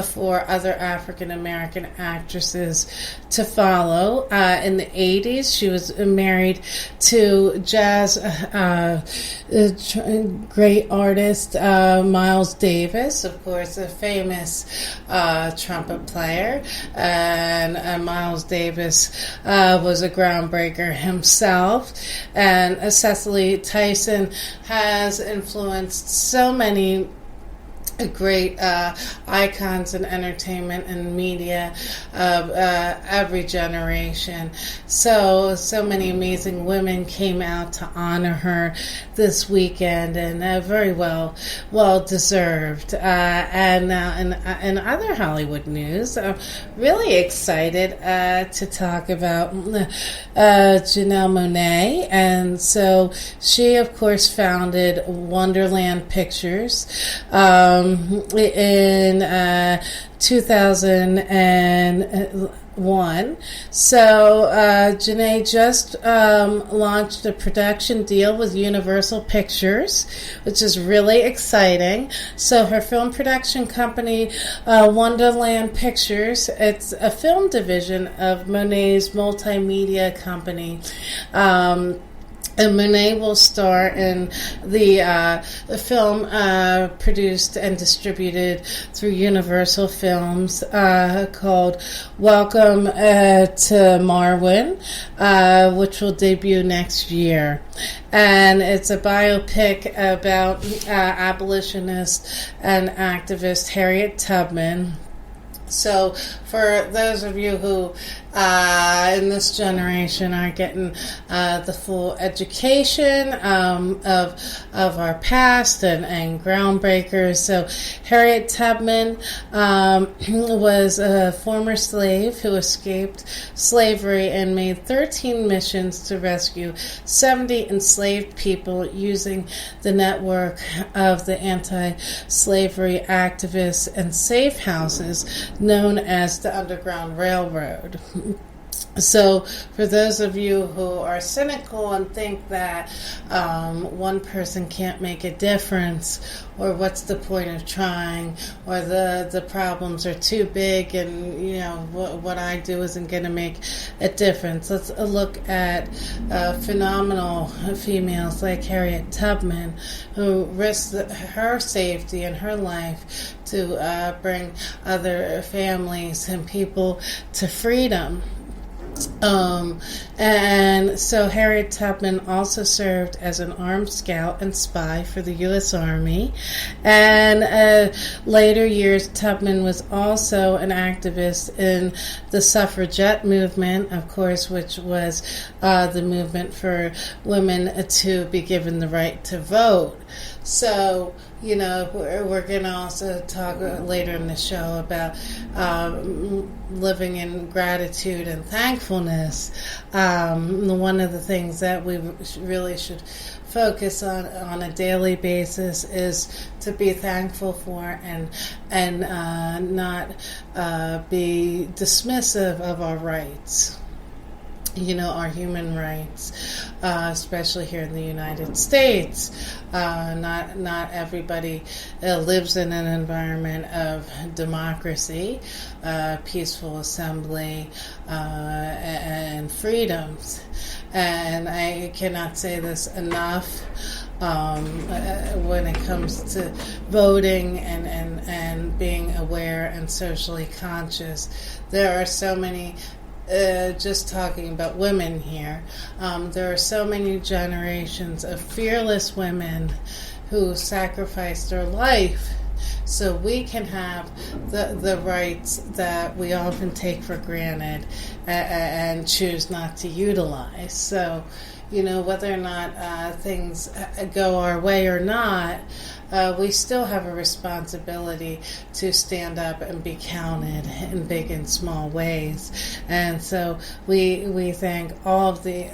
for other African American actresses to follow. In the 80s, she was married to jazz great artist Miles Davis, of course, a famous trumpet player. And Miles Davis was a groundbreaker himself. And Cicely Tyson has influenced so many great icons in entertainment and media of every generation. So many amazing women came out to honor her this weekend, and very well deserved. And now in other Hollywood news, I'm really excited to talk about Janelle Monáe. And so she, of course, founded Wonderland Pictures in 2001. So Janae just launched a production deal with Universal Pictures, which is really exciting. So her film production company, Wonderland Pictures, it's a film division of Monáe's multimedia company. And Monet will star in the film produced and distributed through Universal Films called Welcome to Marwin, which will debut next year. And it's a biopic about abolitionist and activist Harriet Tubman. So for those of you who in this generation are getting the full education of our past and groundbreakers, so Harriet Tubman was a former slave who escaped slavery and made 13 missions to rescue 70 enslaved people using the network of the anti-slavery activists and safe houses known as the Underground Railroad. So for those of you who are cynical and think that one person can't make a difference, or what's the point of trying, or the problems are too big and, you know, what I do isn't going to make a difference, let's look at phenomenal females like Harriet Tubman, who risked her safety and her life to bring other families and people to freedom. And so Harriet Tubman also served as an armed scout and spy for the U.S. Army. And later years, Tubman was also an activist in the suffragette movement, of course, which was the movement for women to be given the right to vote. So, you know, we're going to also talk later in the show about living in gratitude and thankfulness. One of the things that we really should focus on a daily basis is to be thankful for and not be dismissive of our rights. You know, our human rights, especially here in the United States. Not everybody lives in an environment of democracy, peaceful assembly, and freedoms. And I cannot say this enough. When it comes to voting and being aware and socially conscious, there are so many. Just talking about women here, there are so many generations of fearless women who sacrificed their life so we can have the rights that we often take for granted and choose not to utilize. So, you know, whether or not things go our way or not, we still have a responsibility to stand up and be counted in big and small ways. And so we thank all of the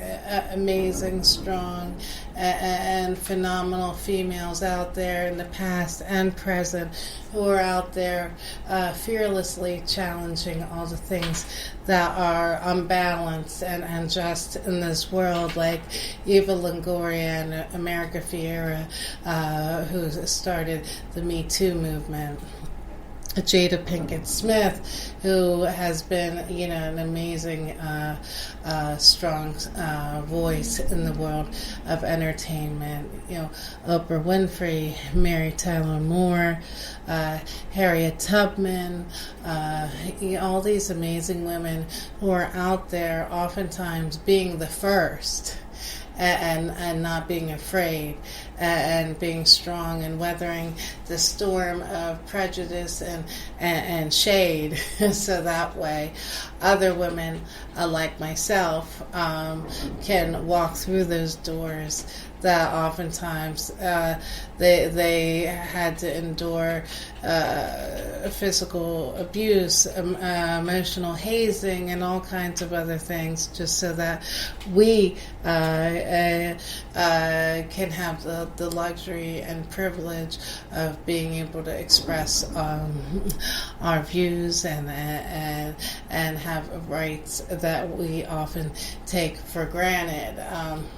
amazing, strong, and phenomenal females out there in the past and present who are out there fearlessly challenging all the things that are unbalanced and unjust in this world, like Eva Longoria and America Fiera, who started the Me Too movement. Jada Pinkett Smith, who has been, you know, an amazing, strong voice in the world of entertainment. You know, Oprah Winfrey, Mary Tyler Moore, Harriet Tubman, you know, all these amazing women who are out there, oftentimes being the first. And not being afraid, and being strong and weathering the storm of prejudice and shade, so that way other women like myself can walk through those doors that oftentimes they had to endure physical abuse, emotional hazing, and all kinds of other things, just so that we can have the luxury and privilege of being able to express our views and have rights that we often take for granted.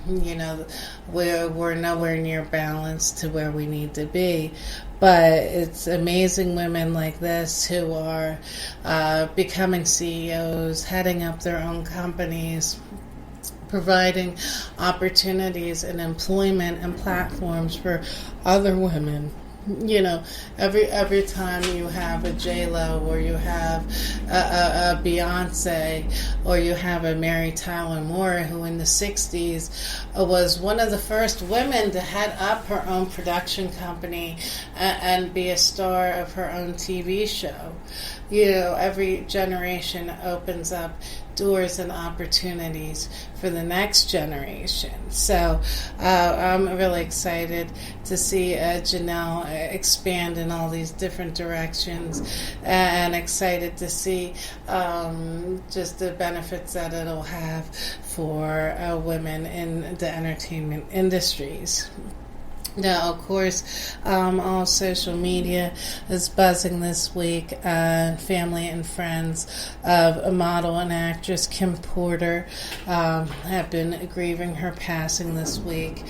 You know, we're nowhere near balanced to where we need to be. But it's amazing women like this who are becoming CEOs, heading up their own companies, providing opportunities and employment and platforms for other women. You know, every time you have a J-Lo or you have a Beyonce or you have a Mary Tyler Moore, who in the 60s was one of the first women to head up her own production company and be a star of her own TV show. You know, every generation opens up doors and opportunities for the next generation. So I'm really excited to see Janelle expand in all these different directions, and excited to see just the benefits that it'll have for women in the entertainment industries. Now, of course, all social media is buzzing this week. Family and friends of model and actress Kim Porter have been grieving her passing this week.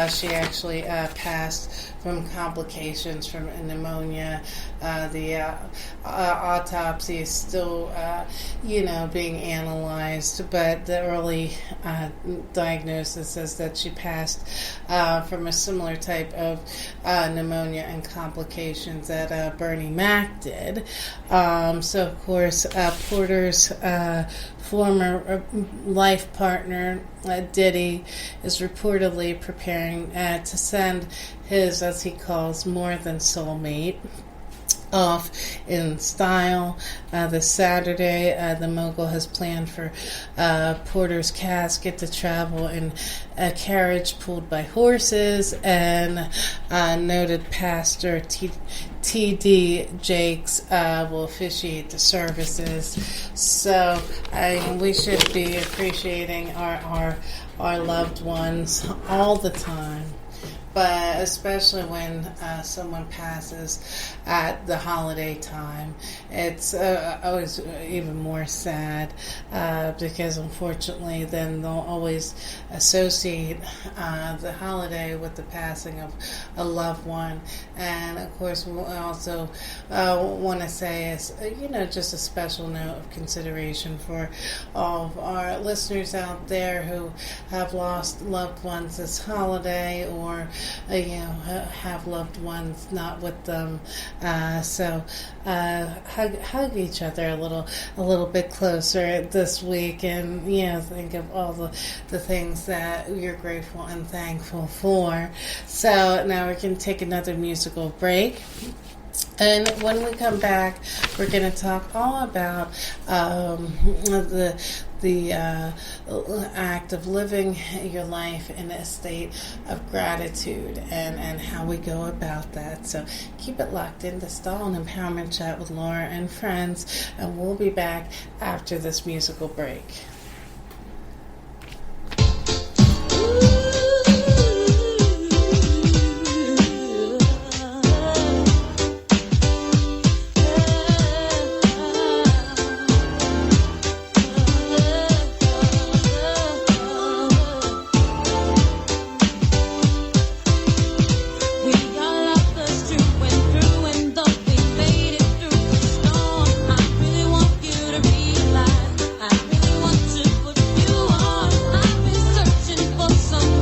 She actually passed from complications from pneumonia. The autopsy is still, being analyzed, but the early diagnosis is that she passed from a similar type of pneumonia and complications that Bernie Mac did. So, of course, Porter's former life partner, Diddy, is reportedly preparing to send his, as he calls, more than soulmate off in style. This Saturday, the mogul has planned for Porter's casket to travel in a carriage pulled by horses, and noted pastor T.D. Jakes will officiate the services. So we should be appreciating our loved ones all the time, but especially when someone passes at the holiday time, it's always even more sad, because unfortunately then they'll always associate the holiday with the passing of a loved one. And of course, we also want to say, is just a special note of consideration for all of our listeners out there who have lost loved ones this holiday, or have loved ones not with them. So hug each other a little bit closer this week, and think of all the things that you're grateful and thankful for. So now we can take another musical break. And when we come back, we're going to talk all about the act of living your life in a state of gratitude, and how we go about that. So keep it locked in to Style and Empowerment Chat with Laura and friends, and we'll be back after this musical break. Some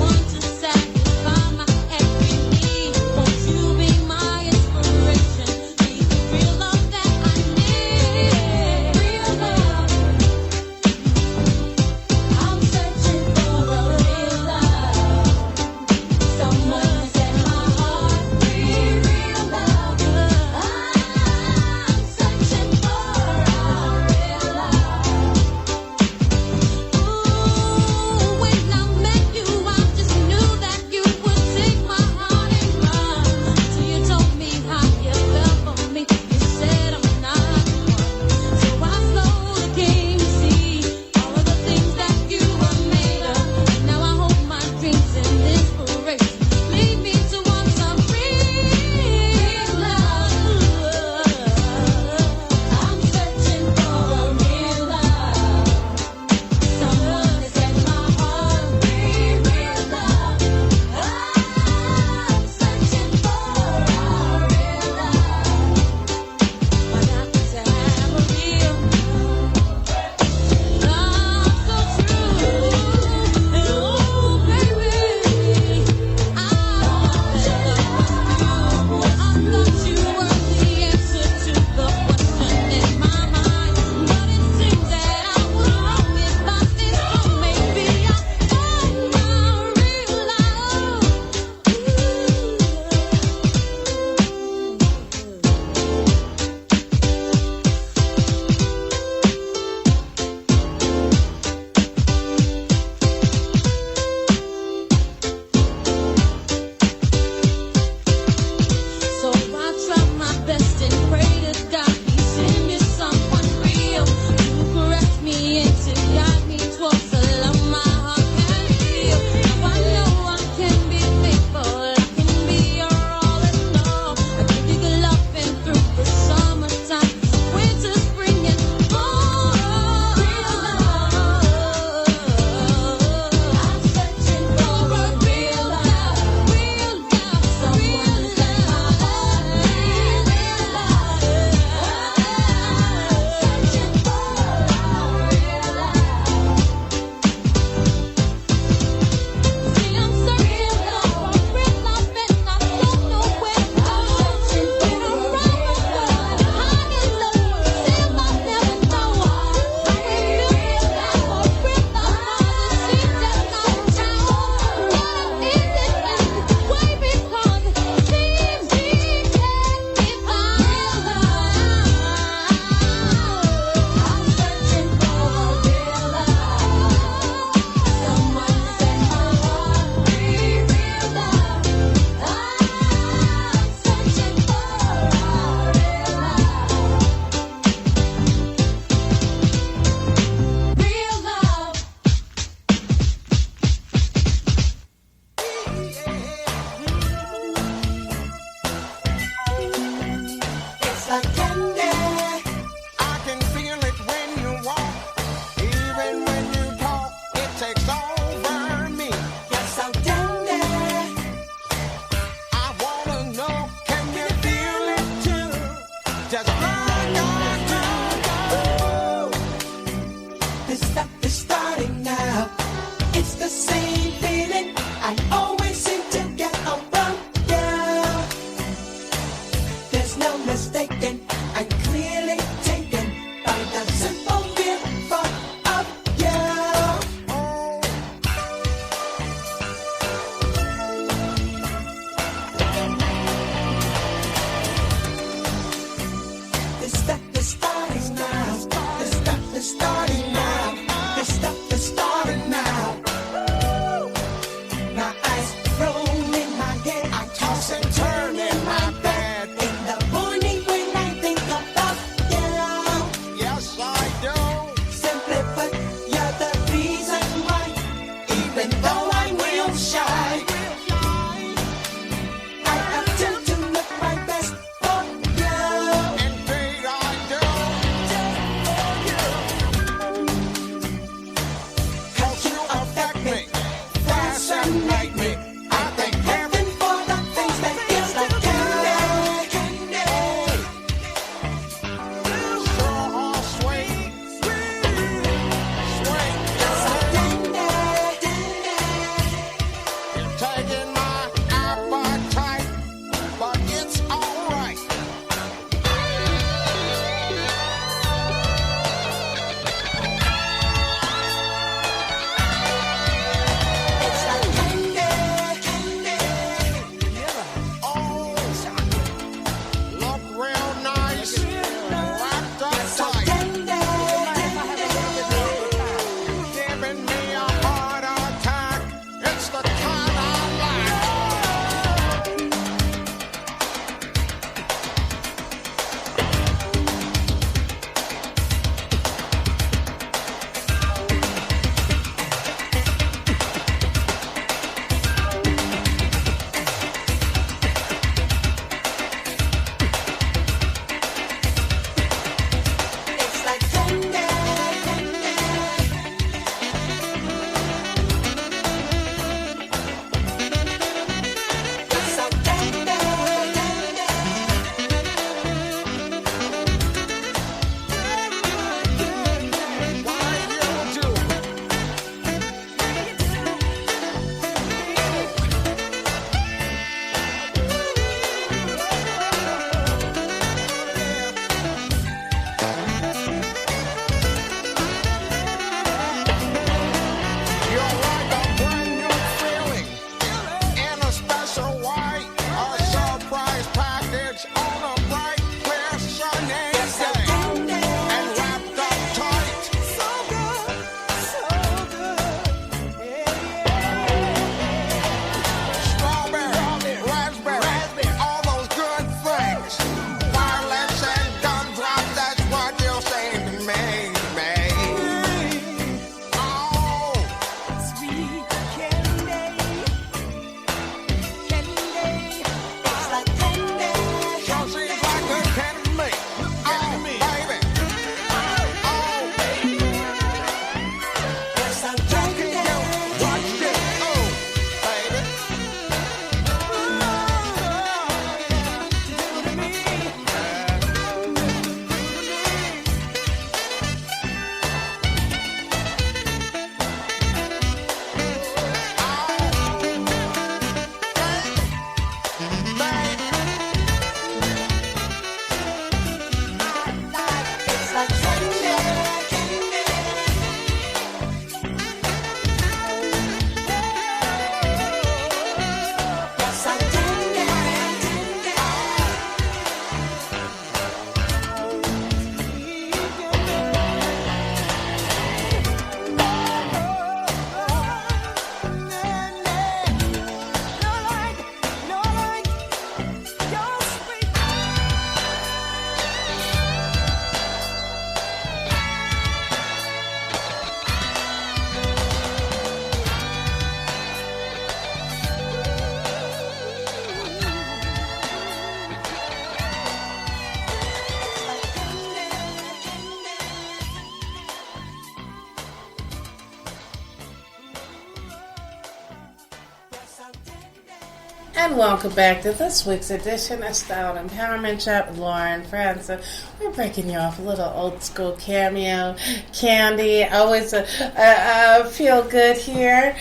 And welcome back to this week's edition of Style and Empowerment Chat with Lauren Friends. So we're breaking you off a little old school cameo, Candy. Always feel good here.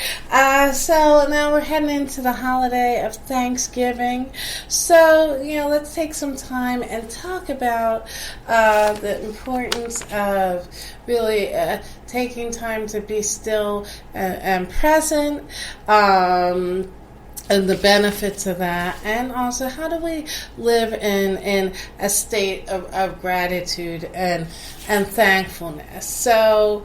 So now we're heading into the holiday of Thanksgiving. So, let's take some time and talk about the importance of really taking time to be still and present. And the benefits of that, and also how do we live in a state of gratitude and thankfulness. So,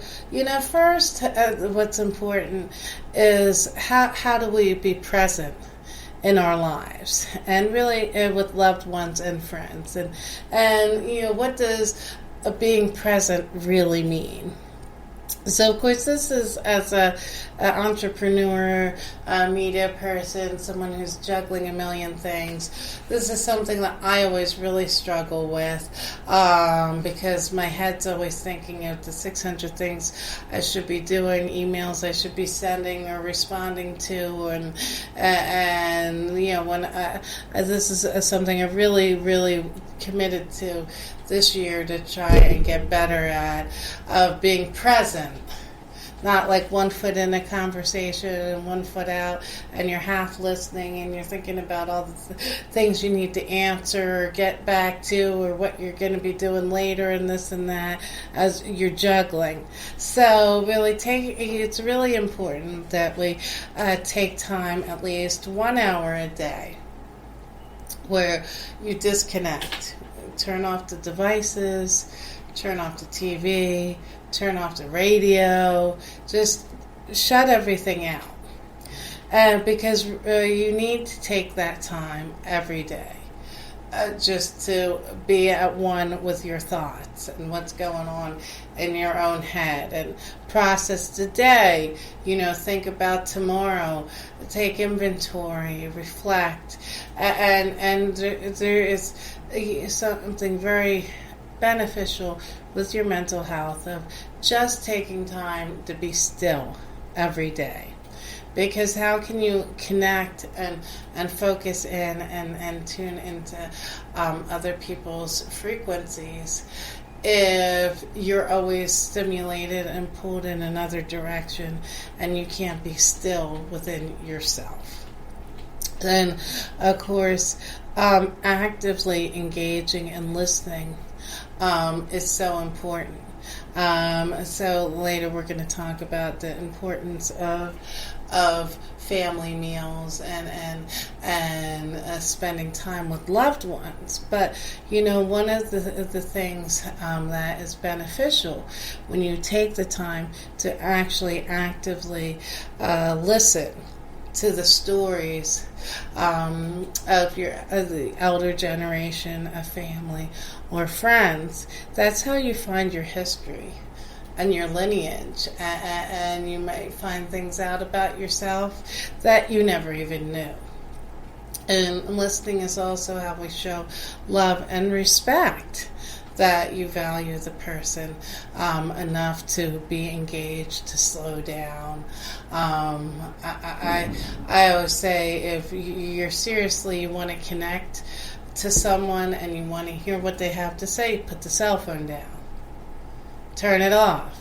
first, what's important is how do we be present in our lives, and really with loved ones and friends, and what does being present really mean? So, of course, this is as an entrepreneur, a media person, someone who's juggling a million things. This is something that I always really struggle with because my head's always thinking of the 600 things I should be doing, emails I should be sending or responding to, and when this is something I really, really committed to this year to try and get better at, of being present. Not like one foot in a conversation and one foot out, and you're half listening and you're thinking about all the things you need to answer or get back to, or what you're going to be doing later and this and that as you're juggling. So really it's really important that we take time, at least 1 hour a day, where you disconnect. Turn off the devices, turn off the TV, turn off the radio, just shut everything out. Because you need to take that time every day just to be at one with your thoughts and what's going on in your own head, and process the day, think about tomorrow, take inventory, reflect, and there is something very beneficial with your mental health of just taking time to be still every day. Because how can you connect and focus in and tune into other people's frequencies if you're always stimulated and pulled in another direction and you can't be still within yourself? Then, of course, actively engaging and listening is so important. So later we're going to talk about the importance of family meals and spending time with loved ones. But one of the things that is beneficial when you take the time to actually actively listen to the stories of the elder generation, a family, or friends. That's how you find your history and your lineage, and you might find things out about yourself that you never even knew. And listening is also how we show love and respect, that you value the person enough to be engaged, to slow down. I always say, if you're seriously, you want to connect to someone and you want to hear what they have to say, put the cell phone down. Turn it off.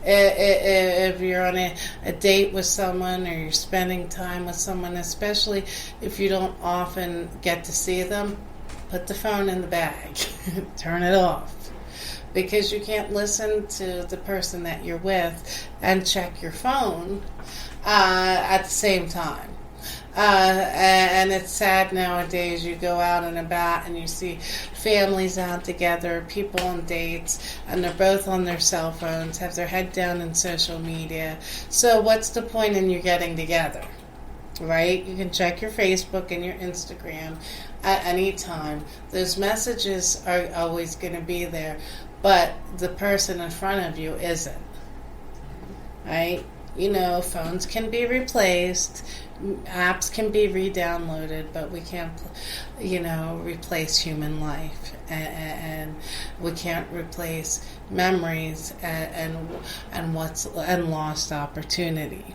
If you're on a date with someone, or you're spending time with someone, especially if you don't often get to see them, put the phone in the bag. Turn it off. Because you can't listen to the person that you're with and check your phone at the same time. And it's sad nowadays. You go out and about and you see families out together, people on dates, and they're both on their cell phones, have their head down in social media. So what's the point in you getting together? Right? You can check your Facebook and your Instagram at any time. Those messages are always going to be there, but the person in front of you isn't. Right? You know, phones can be replaced, apps can be re-downloaded, but we can't, replace human life, and we can't replace memories and lost opportunity.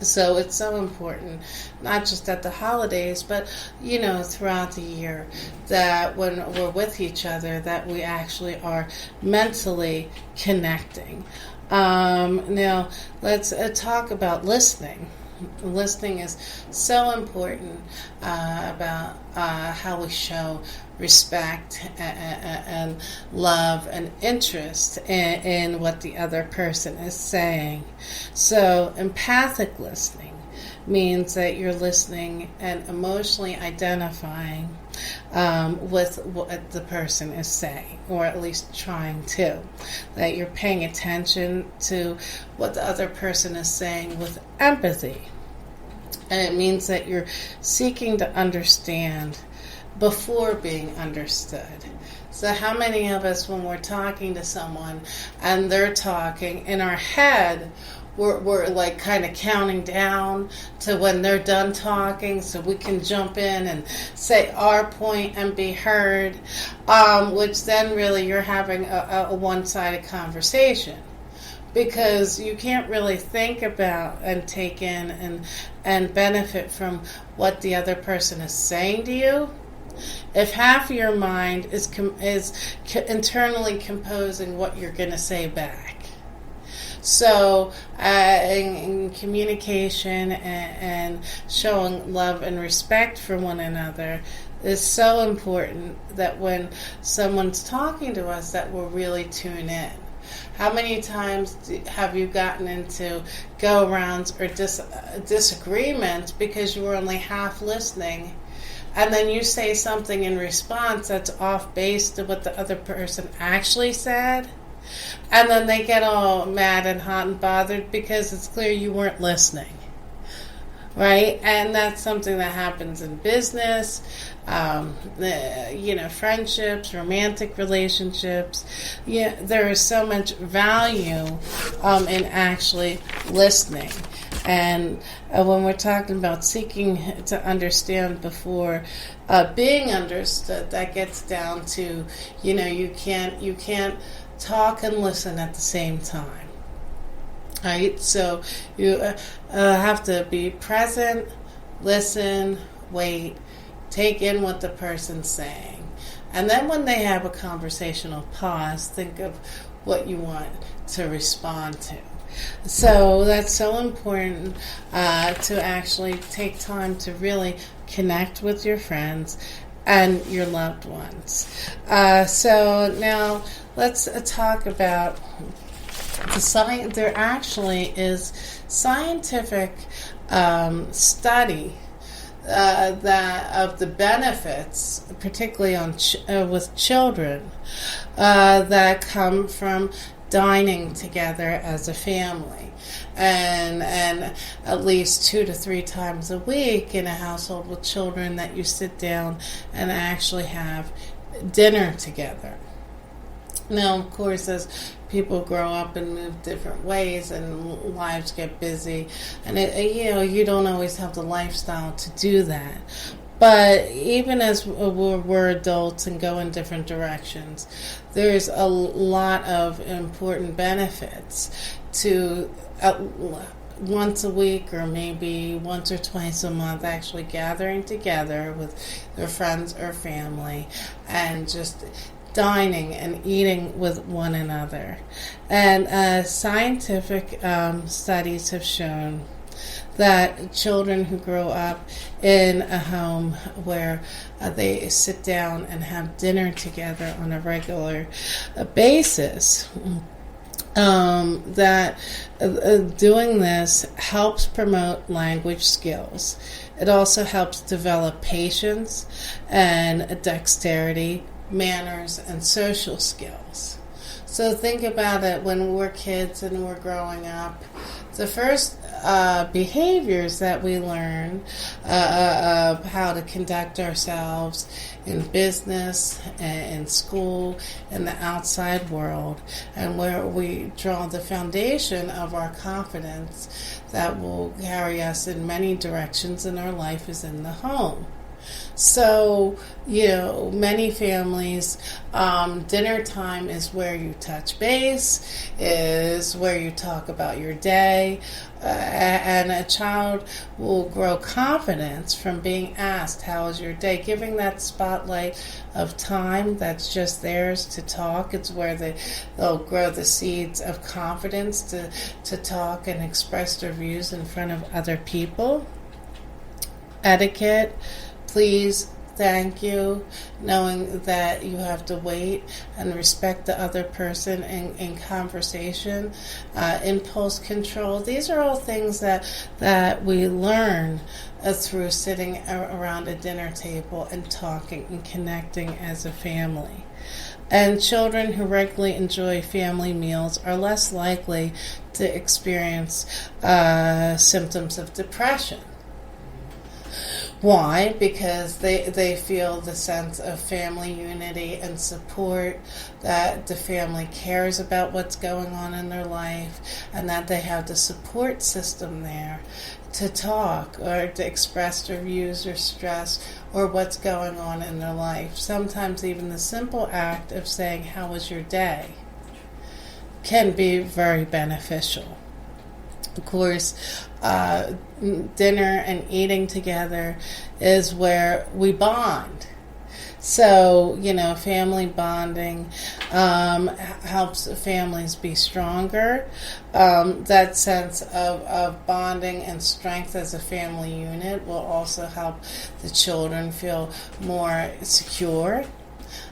So it's so important, not just at the holidays, but, throughout the year, that when we're with each other, that we actually are mentally connecting. Now, let's talk about listening. Listening is so important about how we show respect and love and interest in what the other person is saying. So empathic listening means that you're listening and emotionally identifying with what the person is saying, or at least trying to. That you're paying attention to what the other person is saying with empathy. And it means that you're seeking to understand before being understood. So how many of us, when we're talking to someone and they're talking, in our head, we're like kind of counting down to when they're done talking so we can jump in and say our point and be heard, which then really you're having a one-sided conversation, because you can't really think about and take in and benefit from what the other person is saying to you if half of your mind is internally composing what you're going to say back. So in communication and showing love and respect for one another is so important, that when someone's talking to us, that we'll really tune in. How many times have you gotten into go-arounds or disagreements because you were only half listening, and then you say something in response that's off base to what the other person actually said? And then they get all mad and hot and bothered because it's clear you weren't listening. Right? And that's something that happens in business, friendships, romantic relationships. Yeah, there is so much value in actually listening. And when we're talking about seeking to understand before being understood, that gets down to, you can't talk and listen at the same time. Right? So you have to be present, listen, wait, take in what the person's saying. And then when they have a conversational pause, think of what you want to respond to. So that's so important to actually take time to really connect with your friends and your loved ones. So now let's talk about there actually is scientific study that of the benefits, particularly on with children, that come from dining together as a family. And at least 2 to 3 times a week in a household with children, that you sit down and actually have dinner together. Now, of course, as people grow up and move different ways and lives get busy, and you don't always have the lifestyle to do that. But even as we're adults and go in different directions, there's a lot of important benefits to once a week or maybe once or twice a month actually gathering together with their friends or family and just dining and eating with one another. And scientific studies have shown that children who grow up in a home where they sit down and have dinner together on a regular basis, that doing this helps promote language skills. It also helps develop patience and dexterity, manners, and social skills. So think about it when we're kids and we're growing up. The first behaviors that we learn of how to conduct ourselves in business, in school, in the outside world, and where we draw the foundation of our confidence that will carry us in many directions in our life is in the home. So, many families, dinner time is where you touch base, is where you talk about your day, and a child will grow confidence from being asked, how was your day? Giving that spotlight of time that's just theirs to talk. It's where they'll grow the seeds of confidence to talk and express their views in front of other people. Etiquette. Please, thank you, knowing that you have to wait and respect the other person in conversation, impulse control. These are all things that we learn through sitting around a dinner table and talking and connecting as a family. And children who regularly enjoy family meals are less likely to experience symptoms of depression. Why? Because they feel the sense of family unity and support, that the family cares about what's going on in their life, and that they have the support system there to talk or to express their views or stress or what's going on in their life. Sometimes even the simple act of saying, how was your day, can be very beneficial. Of course, dinner and eating together is where we bond. So, family bonding helps families be stronger. That sense of bonding and strength as a family unit will also help the children feel more secure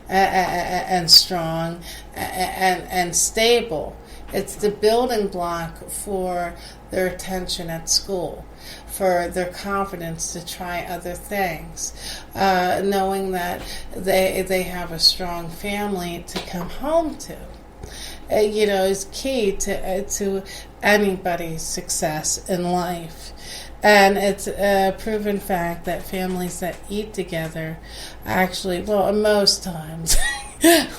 and strong and stable. It's the building block for their attention at school, for their confidence to try other things, knowing that they have a strong family to come home to. Is key to anybody's success in life. And it's a proven fact that families that eat together actually, most times,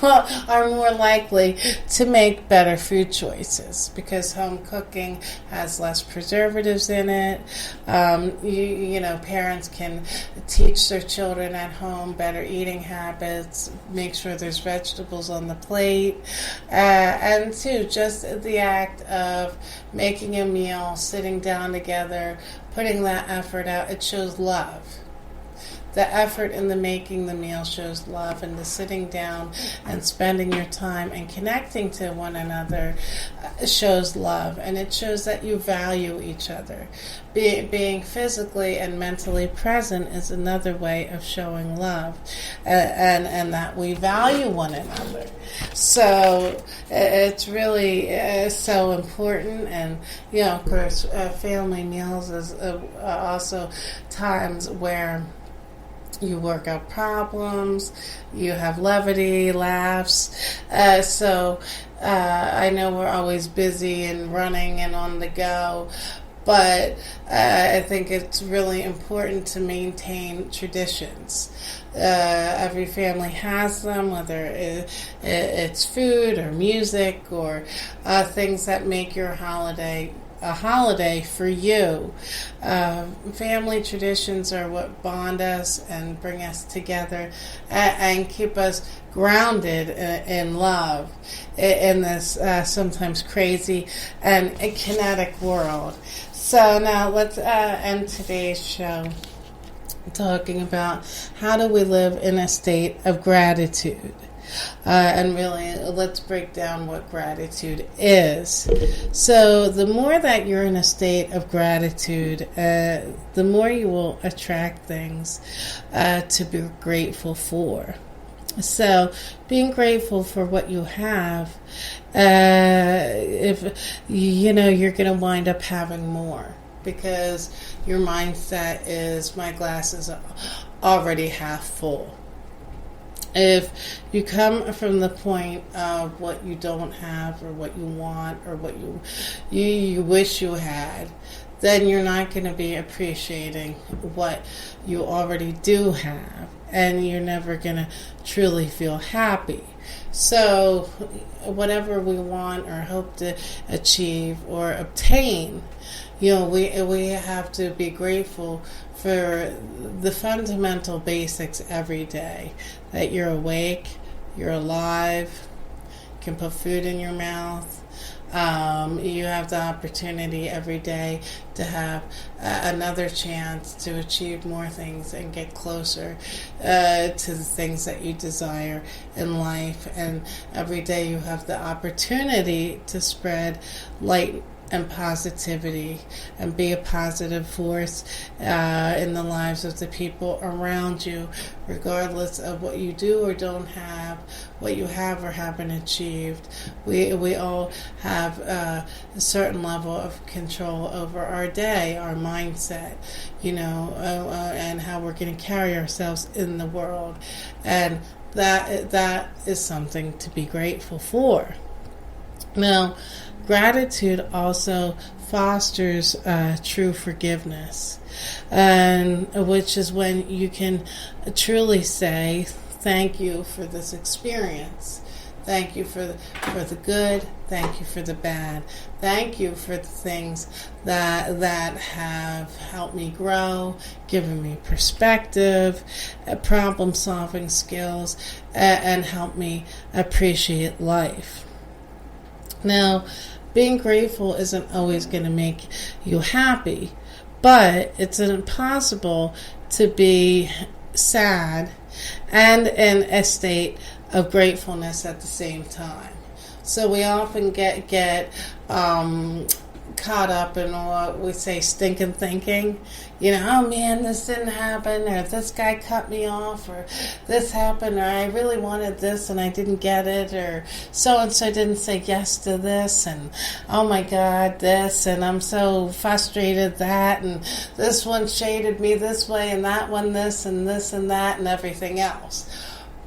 are more likely to make better food choices because home cooking has less preservatives in it. Parents can teach their children at home better eating habits, make sure there's vegetables on the plate, and too, just the act of making a meal, sitting down together, putting that effort out, it shows love. the effort in the making the meal shows love, and the sitting down and spending your time and connecting to one another shows love, and it shows that you value each other. Being physically and mentally present is another way of showing love, and that we value one another. So it's really so important. And of course, family meals is also times where you work out problems, you have levity, laughs. So I know we're always busy and running and on the go, but I think it's really important to maintain traditions. Every family has them, whether it's food or music or things that make your holiday a holiday for you. Family traditions are what bond us and bring us together and keep us grounded in love in this sometimes crazy and kinetic world. So now let's end today's show talking about how do we live in a state of gratitude. And really, let's break down what gratitude is. So the more that you're in a state of gratitude, the more you will attract things to be grateful for. So being grateful for what you have, if you're going to wind up having more, because your mindset is, my glass is already half full. If you come from the point of what you don't have or what you want or what you wish you had, then you're not going to be appreciating what you already do have, and you're never going to truly feel happy. So whatever we want or hope to achieve or obtain, we have to be grateful for the fundamental basics every day. That you're awake, you're alive, you can put food in your mouth. You have the opportunity every day to have another chance to achieve more things and get closer to the things that you desire in life. And every day you have the opportunity to spread light and positivity and be a positive force in the lives of the people around you, regardless of what you do or don't have, what you have or haven't achieved. We all have a certain level of control over our day, our mindset, and how we're going to carry ourselves in the world. And that is something to be grateful for. Now, gratitude also fosters true forgiveness, and which is when you can truly say, thank you for this experience. Thank you for the good. Thank you for the bad. Thank you for the things that have helped me grow, given me perspective, problem-solving skills, and helped me appreciate life. Now, being grateful isn't always going to make you happy, but it's impossible to be sad and in a state of gratefulness at the same time. So we often get caught up in what we say stinking thinking. Oh man, this didn't happen, or this guy cut me off, or this happened, or I really wanted this and I didn't get it, or so-and-so didn't say yes to this, and oh my God, this, and I'm so frustrated that, and this one shaded me this way, and that one this and that, and everything else.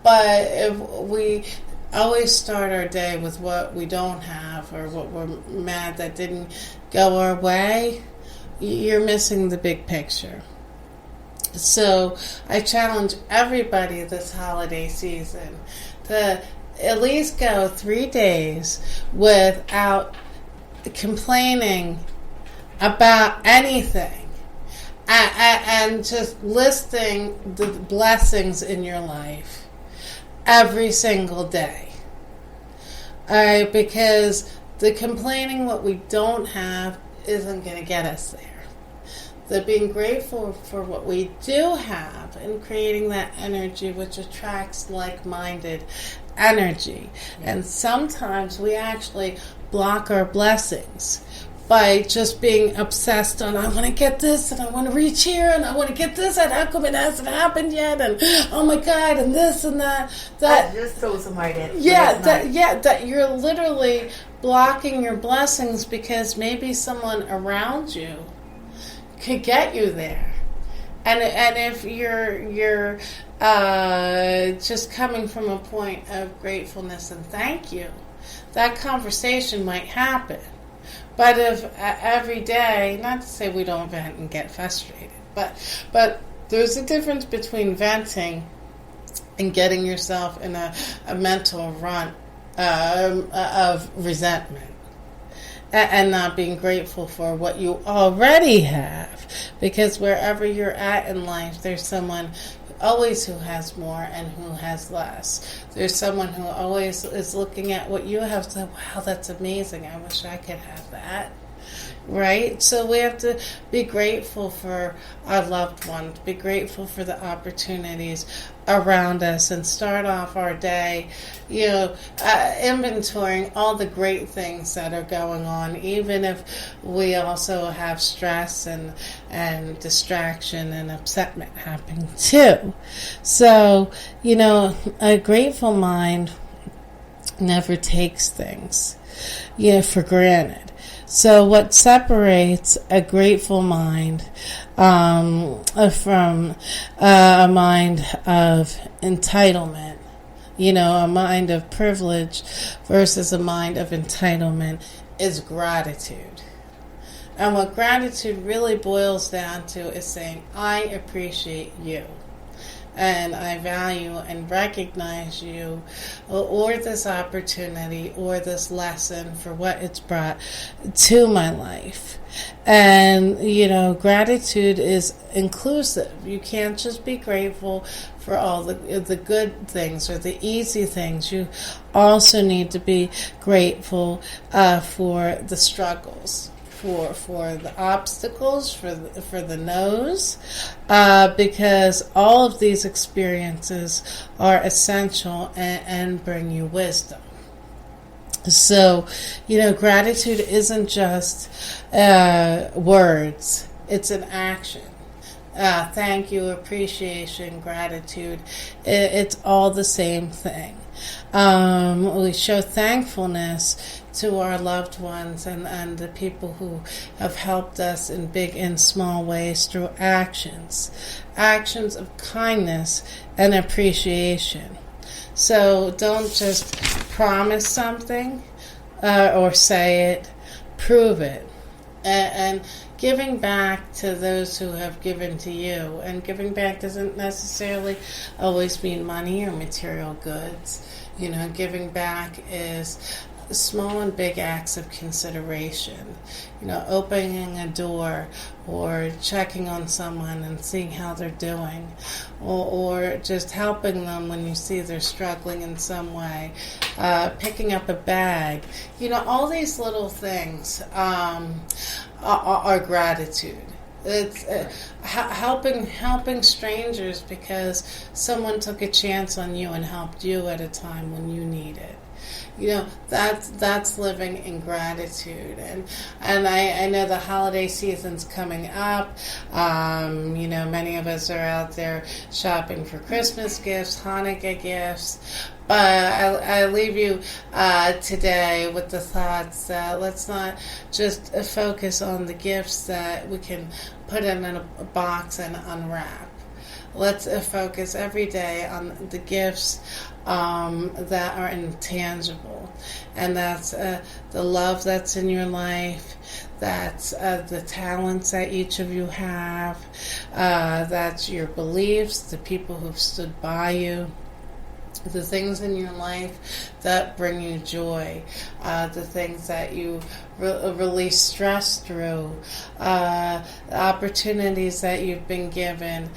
But if we always start our day with what we don't have or what we're mad that didn't go our way, you're missing the big picture. So I challenge everybody this holiday season to at least go 3 days without complaining about anything and just listing the blessings in your life every single day. Because the complaining what we don't have isn't going to get us there. the being grateful for what we do have and creating that energy which attracts like-minded energy. And sometimes we actually block our blessings by just being obsessed on, I want to get this, and I want to reach here, and I want to get this, and how come it hasn't happened yet, and oh my God, and this and that. I just told somebody that. That you're literally blocking your blessings because maybe someone around you could get you there. And if you're just coming from a point of gratefulness and thank you, that conversation might happen. But if every day, not to say we don't vent and get frustrated, but there's a difference between venting and getting yourself in a mental run of resentment and not being grateful for what you already have. Because wherever you're at in life, there's someone always who has more and who has less. There's someone who always is looking at what you have and say, wow, that's amazing. I wish I could have that. Right? So we have to be grateful for our loved ones, be grateful for the opportunities around us, and start off our day, inventorying all the great things that are going on, even if we also have stress and distraction and upsetment happening too. So, a grateful mind never takes things, for granted. So what separates a grateful mind from a mind of entitlement, a mind of privilege versus a mind of entitlement, is gratitude. And what gratitude really boils down to is saying, I appreciate you. And I value and recognize you, or this opportunity, or this lesson for what it's brought to my life. And, gratitude is inclusive. You can't just be grateful for all the good things or the easy things. You also need to be grateful for the struggles. For the obstacles, for the no's, because all of these experiences are essential and bring you wisdom. So, gratitude isn't just words, it's an action. Thank you, appreciation, gratitude, it's all the same thing. We show thankfulness to our loved ones and the people who have helped us in big and small ways through actions of kindness and appreciation. So don't just promise something or say it, prove it. And giving back to those who have given to you. And giving back doesn't necessarily always mean money or material goods. Giving back is small and big acts of consideration. Opening a door or checking on someone and seeing how they're doing, or just helping them when you see they're struggling in some way, picking up a bag. All these little things are gratitude. It's helping strangers because someone took a chance on you and helped you at a time when you need it. That's living in gratitude. And I know the holiday season's coming up. Many of us are out there shopping for Christmas gifts, Hanukkah gifts. But I leave you today with the thoughts that let's not just focus on the gifts that we can put in a box and unwrap. Let's focus every day on the gifts that are intangible. And that's the love that's in your life. That's the talents that each of you have. That's your beliefs, the people who've stood by you. the things in your life that bring you joy, the things that you release stress through, opportunities that you've been given,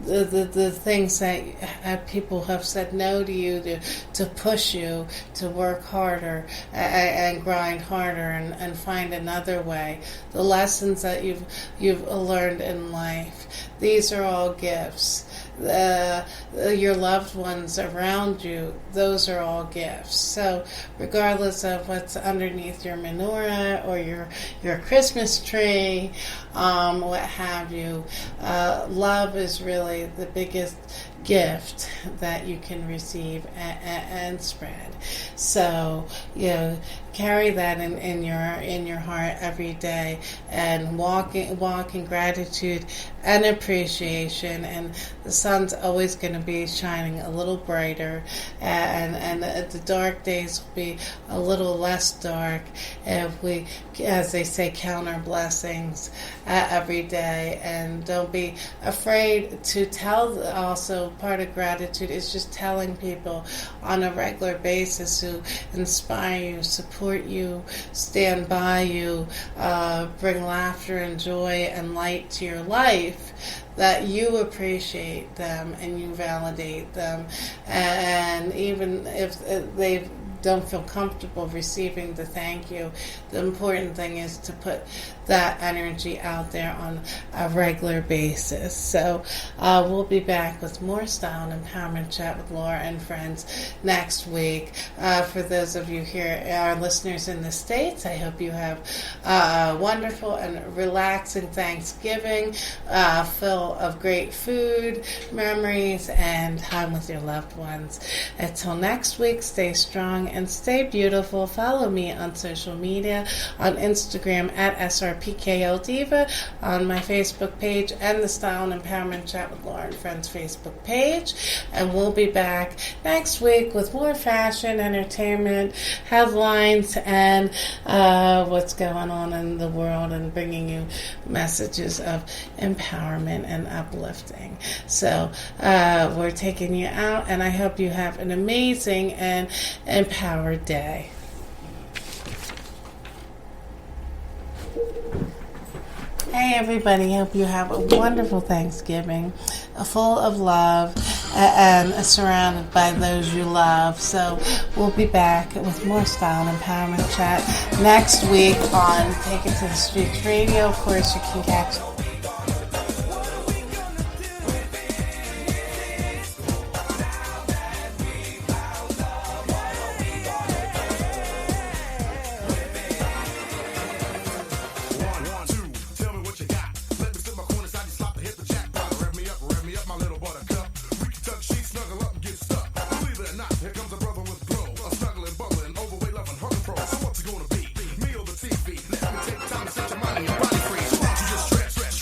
the things that people have said no to you to push you to work harder and grind harder and find another way. The lessons that you've learned in life, these are all gifts. Your loved ones around you, those are all gifts. So regardless of what's underneath your menorah or your Christmas tree, what have you, love is really the biggest gift that you can receive and spread. So, carry that in your heart every day, and walk in gratitude and appreciation. And the sun's always going to be shining a little brighter, and the dark days will be a little less dark if we, as they say, count our blessings every day. And don't be afraid to tell. Also, part of gratitude is just telling people on a regular basis who inspire you, support you, stand by you, bring laughter and joy and light to your life, that you appreciate them and you validate them. And even if they don't feel comfortable receiving the thank you, the important thing is to put that energy out there on a regular basis. So we'll be back with more Style and Empowerment Chat with Laura and friends next week. For those of you here, our listeners in the States, I hope you have a wonderful and relaxing Thanksgiving, full of great food, memories, and time with your loved ones. Until next week, stay strong and stay beautiful. Follow me on social media, on Instagram at SRPKO Diva, on my Facebook page, and the Style and Empowerment Chat with Laura and Friends Facebook page. And we'll be back next week with more fashion, entertainment, headlines, and what's going on in the world, and bringing you messages of empowerment and uplifting. So we're taking you out, and I hope you have an amazing and empowered day. Hey everybody, hope you have a wonderful Thanksgiving, full of love and surrounded by those you love. So we'll be back with more Style and Empowerment Chat next week on Take It to the Streets Radio. Of course, you can catch Time to set your mind and your body free. So why don't you just stretch, stretch,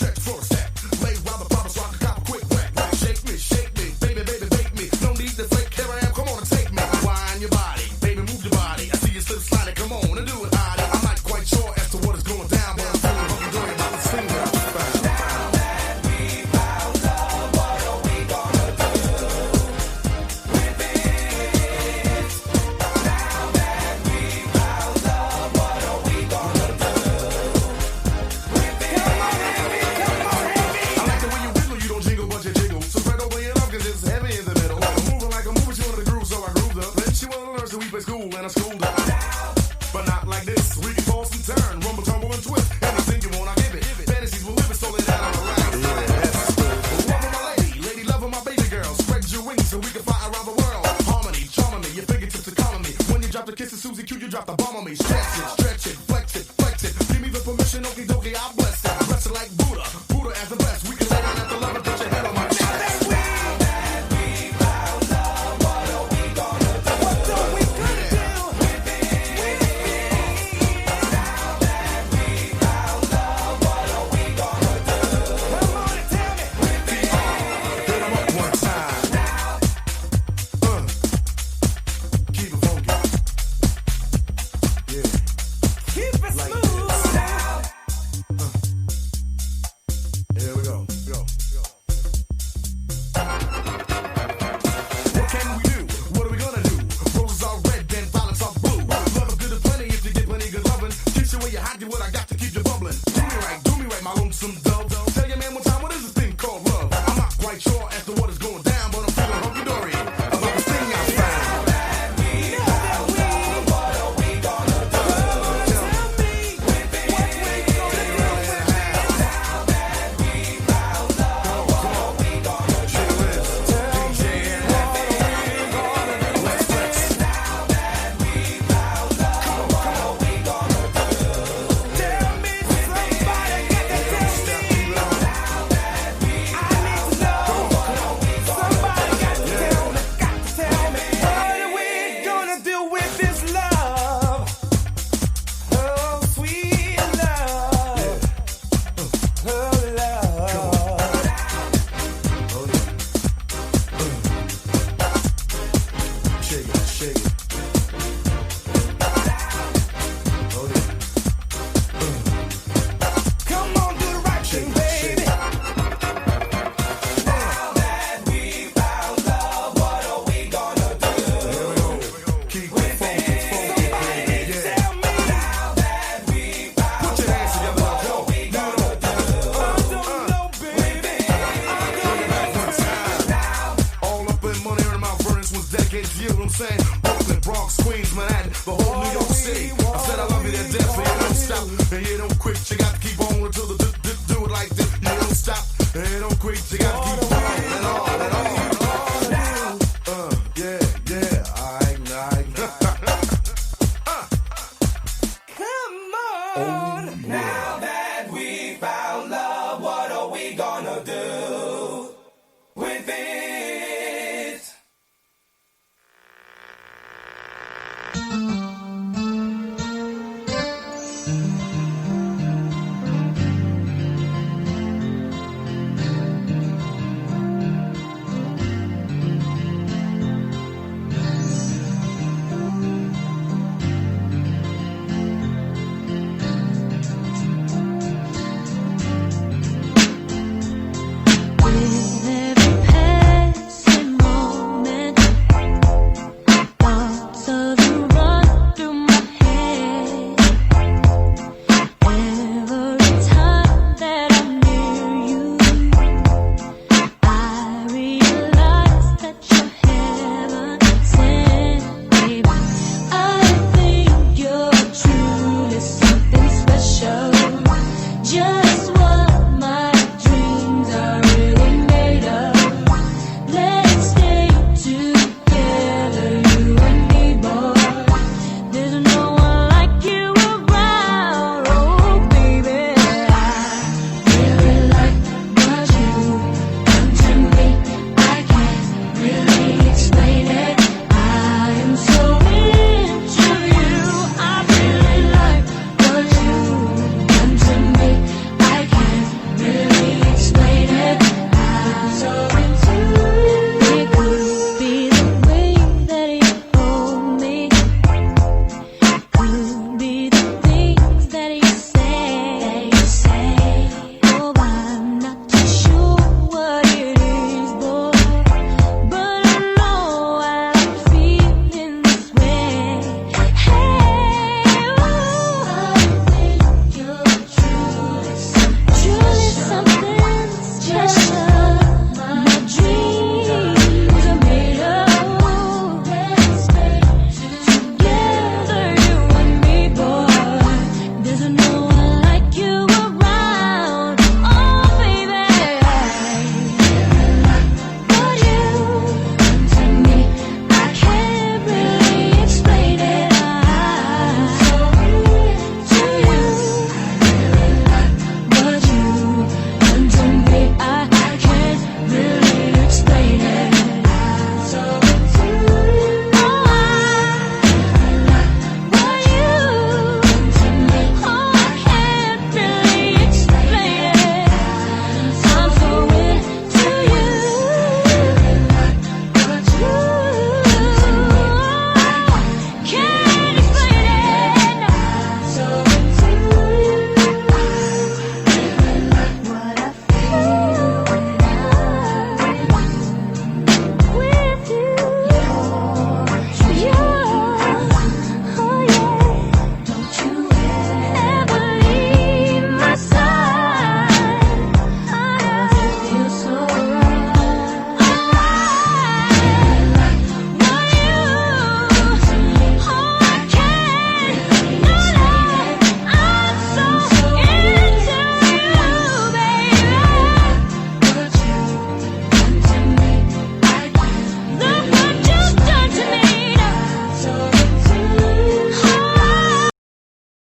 you what I got to keep you bubbling. Do me right, my lonesome dove. Tell your man one time, what is this thing called love? I'm not quite sure as to what is going down, but I'm feeling hunky-dory about this thing I found. Now that